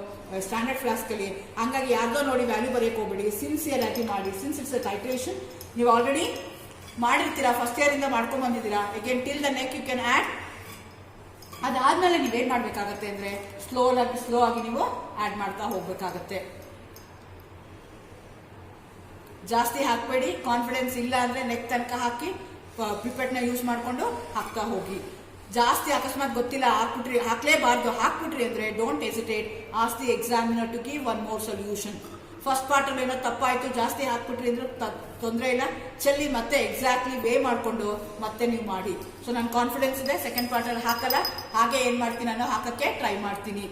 ಸ್ಟ್ಯಾಂಡರ್ಡ್ ಫ್ಲಾಸ್ಕಲ್ಲಿ. ಹಂಗಾಗಿ ಯಾರ್ದೋ ನೋಡಿ ವ್ಯಾಲ್ಯೂ ಬರೆಯೋಕೆ ಹೋಗ್ಬೇಡಿ, ಸಿನ್ಸಿಯರ್ ಆಗಿ ಮಾಡಿ. ಸಿನ್ಸ್ ಇಟ್ಸ್ ಅ ಟೈಟ್ರೇಷನ್, ನೀವು ಆಲ್ರೆಡಿ ಮಾಡಿರ್ತೀರಾ, ಫಸ್ಟ್ ಇಯರಿಂದ ಮಾಡ್ಕೊಂಡು ಬಂದಿದ್ದೀರಾ. Again till the neck you can add. ಅದಾದಮೇಲೆ ನೀವೇನು ಮಾಡಬೇಕಾಗತ್ತೆ ಅಂದರೆ ಸ್ಲೋ ಆಗಿ ನೀವು ಆ್ಯಡ್ ಮಾಡ್ತಾ ಹೋಗ್ಬೇಕಾಗತ್ತೆ. ಜಾಸ್ತಿ ಹಾಕಬೇಡಿ. ಕಾನ್ಫಿಡೆನ್ಸ್ ಇಲ್ಲ ಅಂದರೆ ನೆಕ್ ತನಕ ಹಾಕಿ ಪಿಪೆಟ್ನ ಯೂಸ್ ಮಾಡಿಕೊಂಡು ಹಾಕ್ತಾ ಹೋಗಿ. ಜಾಸ್ತಿ ಅಕಸ್ಮಾತ್ ಗೊತ್ತಿಲ್ಲ ಹಾಕ್ಲೇಬಾರ್ದು, ಹಾಕ್ಬಿಟ್ರಿ ಅಂದರೆ don't hesitate, ask the examiner to give one more solution. First ಪಾರ್ಟಲ್ಲಿ ಏನೋ ತಪ್ಪಾಯಿತು, ಜಾಸ್ತಿ ಹಾಕ್ಬಿಟ್ರಿ ಅಂದ್ರೆ ತೊಂದರೆ ಇಲ್ಲ, ಚೆಲ್ಲಿ ಮತ್ತೆ ಎಕ್ಸಾಕ್ಟ್ಲಿ ವೇ ಮಾಡಿಕೊಂಡು ಮತ್ತೆ ನೀವು ಮಾಡಿ. ಸೊ ನನ್ನ ಕಾನ್ಫಿಡೆನ್ಸ್ ಇದೆ, ಸೆಕೆಂಡ್ ಪಾರ್ಟಲ್ಲಿ ಹಾಕಲ್ಲ. ಹಾಗೆ ಏನು ಮಾಡ್ತೀನಿ, ನಾನು ಹಾಕೋಕ್ಕೆ ಟ್ರೈ ಮಾಡ್ತೀನಿ.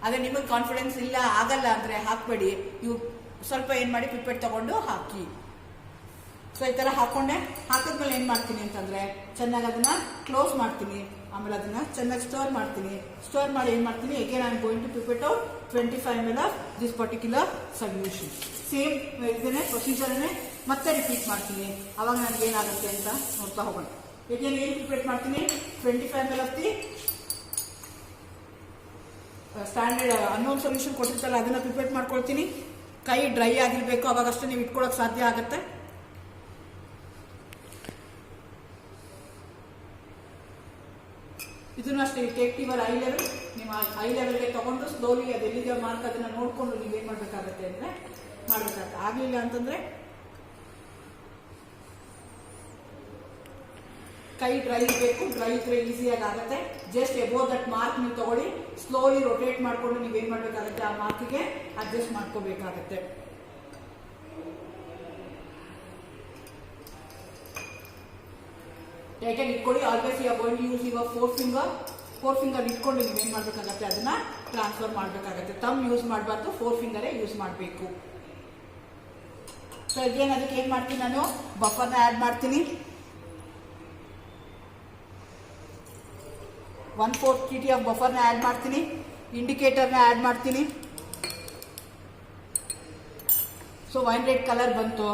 ಅದೇ ನಿಮಗೆ ಕಾನ್ಫಿಡೆನ್ಸ್ ಇಲ್ಲ, ಆಗಲ್ಲ ಅಂದರೆ ಹಾಕಬೇಡಿ. ನೀವು ಸ್ವಲ್ಪ ಏನು ಮಾಡಿ, ಪಿಪೆಟ್ ತೊಗೊಂಡು ಹಾಕಿ. ಸೊ ಈ ಥರ ಹಾಕಿದ್ಮೇಲೆ ಏನು ಮಾಡ್ತೀನಿ ಅಂತಂದರೆ ಚೆನ್ನಾಗಿ ಅದನ್ನು ಕ್ಲೋಸ್ ಮಾಡ್ತೀನಿ. ಆಮೇಲೆ ಅದನ್ನು ಚೆನ್ನಾಗಿ ಸ್ಟೋರ್ ಮಾಡ್ತೀನಿ. ಸ್ಟೋರ್ ಮಾಡಿ ಏನು ಮಾಡ್ತೀನಿ, again I am going to pipette out 25 ml of this particular solution. Same ಇದನ್ನೇ ಪ್ರೊಸೀಜರನ್ನೇ ಮತ್ತೆ ರಿಪೀಟ್ ಮಾಡ್ತೀನಿ. ಅವಾಗ ನನಗೆ ಏನಾಗುತ್ತೆ ಅಂತ ನೋಡ್ತಾ ಹೋಗೋಣ. ಅಗೇನ್ ಏನು ಪಿಪೆಟ್ ಮಾಡ್ತೀನಿ, 25 ml of the standard unknown solution ಕೊಟ್ಟಿರ್ತಲ್ಲ ಅದನ್ನು ಪಿಪೆಟ್ ಮಾಡ್ಕೊಳ್ತೀನಿ. ಕೈ ಡ್ರೈ ಆಗಿರಬೇಕು, ಅವಾಗಷ್ಟೇ ನೀವು ಇಟ್ಕೊಳ್ಳೋಕೆ ಸಾಧ್ಯ ಆಗುತ್ತೆ. ಇದನ್ನ ಅಷ್ಟೇ ಟೇಕ್ ಯುವರ್ ಐ ಲೆವೆಲ್, ನಿಮ್ಮ ಐ ಲೆವೆಲ್ಗೆ ತಗೊಂಡು ಸ್ಲೋಲಿ ಅದು ಎಲ್ಲಿಗೆ ಮಾರ್ಕ್ ಅದನ್ನ ನೋಡ್ಕೊಂಡು ನೀವೇನ್ ಮಾಡ್ಬೇಕಾಗತ್ತೆ ಅಂದ್ರೆ ಮಾಡ್ಬೇಕಾಗತ್ತೆ. ಆಗ್ಲಿಲ್ಲ ಅಂತಂದ್ರೆ ಕೈ ಡ್ರೈ ಇರಬೇಕು, ಡ್ರೈ ಇದ್ರೆ ಈಸಿಯಾಗಿ ಆಗುತ್ತೆ. ಜಸ್ಟ್ ಎಬೋ ದಟ್ ಮಾರ್ಕ್ ನೀವು ತಗೊಳ್ಳಿ, ಸ್ಲೋಲಿ ರೊಟೇಟ್ ಮಾಡ್ಕೊಂಡು ನೀವೇನ್ ಮಾಡ್ಬೇಕಾಗತ್ತೆ ಆ ಮಾರ್ಕ್ಗೆ ಅಡ್ಜಸ್ಟ್ ಮಾಡ್ಕೋಬೇಕಾಗತ್ತೆ. ಟೈಟಾಗಿ ಇಟ್ಕೊಳ್ಳಿ. Always you are going to use your forefinger ಇಟ್ಕೊಂಡು ನೀವೇನ್ ಮಾಡ್ಬೇಕಾಗತ್ತೆ ಅದನ್ನ ಟ್ರಾನ್ಸ್ಫರ್ ಮಾಡ್ಬೇಕಾಗತ್ತೆ. ತಮ್ ಯೂಸ್ ಮಾಡಬಾರ್ದು, 4 ಫಿಂಗರೇ ಯೂಸ್ ಮಾಡಬೇಕು. ಸೊ ಅಗೇನ್ ಅದಕ್ಕೆ ಏನ್ ಮಾಡ್ತೀನಿ ನಾನು ಬಫರ್ನ ಆಡ್ ಮಾಡ್ತೀನಿ. 1/4 TT ಆಫ್ ಬಫರ್ನ ಆಡ್ ಮಾಡ್ತೀನಿ. ಇಂಡಿಕೇಟರ್ನ ಆಡ್ ಮಾಡ್ತೀನಿ. ಸೊ ವೈನ್ ರೆಡ್ ಕಲರ್ ಬಂತು,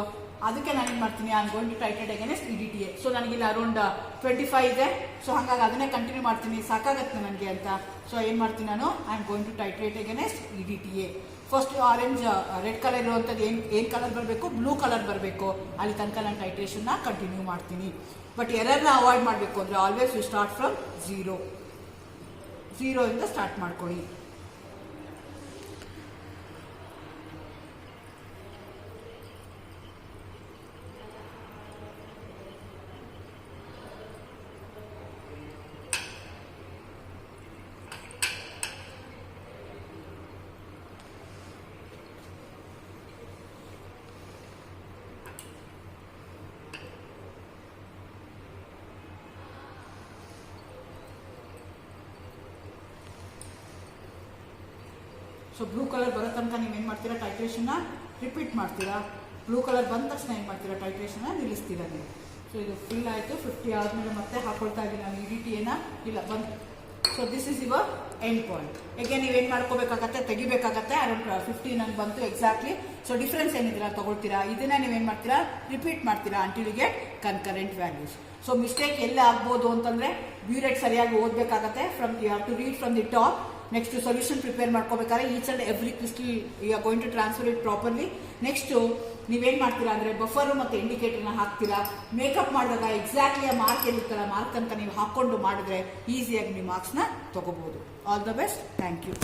ಅದಕ್ಕೆ ನಾನು ಏನು ಮಾಡ್ತೀನಿ, ಐ ಆಮ್ ಗೋಯಿಂಗ್ ಟು ಟೈಟೆಡ್ ಅಗೇನೆಸ್ಟ್ EDTA. ಸೊ ನನಗಿಲ್ಲಿ ಅರೌಂಡ್ 25 ಇದೆ. ಸೊ ಹಾಗಾಗಿ ಅದನ್ನೇ ಕಂಟಿನ್ಯೂ ಮಾಡ್ತೀನಿ, ಸಾಕಾಗತ್ತೆ ನನಗೆ ಅಂತ. ಸೊ ಏನು ಮಾಡ್ತೀನಿ ನಾನು, I am going to titrate against EDTA. First orange red colour ಇರುವಂಥದ್ದು ಏನು ಕಲರ್ ಬರಬೇಕು, ಬ್ಲೂ ಕಲರ್ ಬರಬೇಕು, ಅಲ್ಲಿ ತನಕ ನಾನು ಟೈಟ್ರೇಷನ್ನ ಕಂಟಿನ್ಯೂ ಮಾಡ್ತೀನಿ. ಬಟ್ ಎರರ್ನ ಅವಾಯ್ಡ್ ಮಾಡಬೇಕು ಅಂದರೆ ಆಲ್ವೇಸ್ ಯು ಸ್ಟಾರ್ಟ್ ಫ್ರಮ್ 0 ಇಂದ ಸ್ಟಾರ್ಟ್ ಮಾಡ್ಕೊಳ್ಳಿ. ಸೊ ಬ್ಲೂ ಕಲರ್ ಬರೋ ತನಕ ನೀವೇನು ಮಾಡ್ತೀರಾ, ಟೈಟ್ರೇಷನ್ನ ರಿಪೀಟ್ ಮಾಡ್ತೀರಾ. ಬ್ಲೂ ಕಲರ್ ಬಂದ ತಕ್ಷಣ ಏನು ಮಾಡ್ತೀರಾ, ಟೈಟ್ರೇಷನ್ನ ನಿಲ್ಲಿಸ್ತೀರಾ ನೀವು. ಸೊ ಇದು ಫುಲ್ ಆಯಿತು. 50 ಆದಮೇಲೆ ಮತ್ತೆ ಹಾಕೊಳ್ತಾ ಇದ್ದೀನಿ ನಾನು EDTA ಇಲ್ಲ ಬಂದು. So this is your end point. ಹೇಗೆ ನೀವೇನು ಮಾಡ್ಕೋಬೇಕಾಗತ್ತೆ, ತೆಗಿಬೇಕಾಗತ್ತೆ. ಅರೌಂಡ್ 50 ನಂಗೆ ಬಂತು ಎಕ್ಸಾಕ್ಟ್ಲಿ. ಸೊ ಡಿಫ್ರೆನ್ಸ್ ಏನಿದ್ರೆ ತಗೊಳ್ತೀರಾ, ಇದನ್ನ ನೀವೇನು ಮಾಡ್ತೀರಾ, ರಿಪೀಟ್ ಮಾಡ್ತೀರಾ until you get concurrent values. So mistake ಎಲ್ಲ ಆಗ್ಬೋದು ಅಂತಂದ್ರೆ ವ್ಯೂ ರೇಟ್ ಸರಿಯಾಗಿ ಓದಬೇಕಾಗತ್ತೆ. From you have to read from the top. Next solution prepare ಮಾಡ್ಕೋಬೇಕಾದ್ರೆ each and every crystal you are going to transfer it properly. Next ನೀವೇನು ಮಾಡ್ತೀರಾ ಅಂದರೆ ಬಫರು ಮತ್ತು ಇಂಡಿಕೇಟರ್ನ ಹಾಕ್ತೀರಾ. ಮೇಕಪ್ ಮಾಡಿದಾಗ ಎಕ್ಸಾಕ್ಟ್ಲಿ ಆ ಮಾರ್ಕ್ ಎಲ್ಲಿರ್ತಾರ ಮಾರ್ಕ್ ತನಕ ನೀವು ಹಾಕ್ಕೊಂಡು ಮಾಡಿದ್ರೆ ಈಸಿಯಾಗಿ ನೀವು ಮಾರ್ಕ್ಸ್ನ ತಗೋಬಹುದು. All the best. Thank you.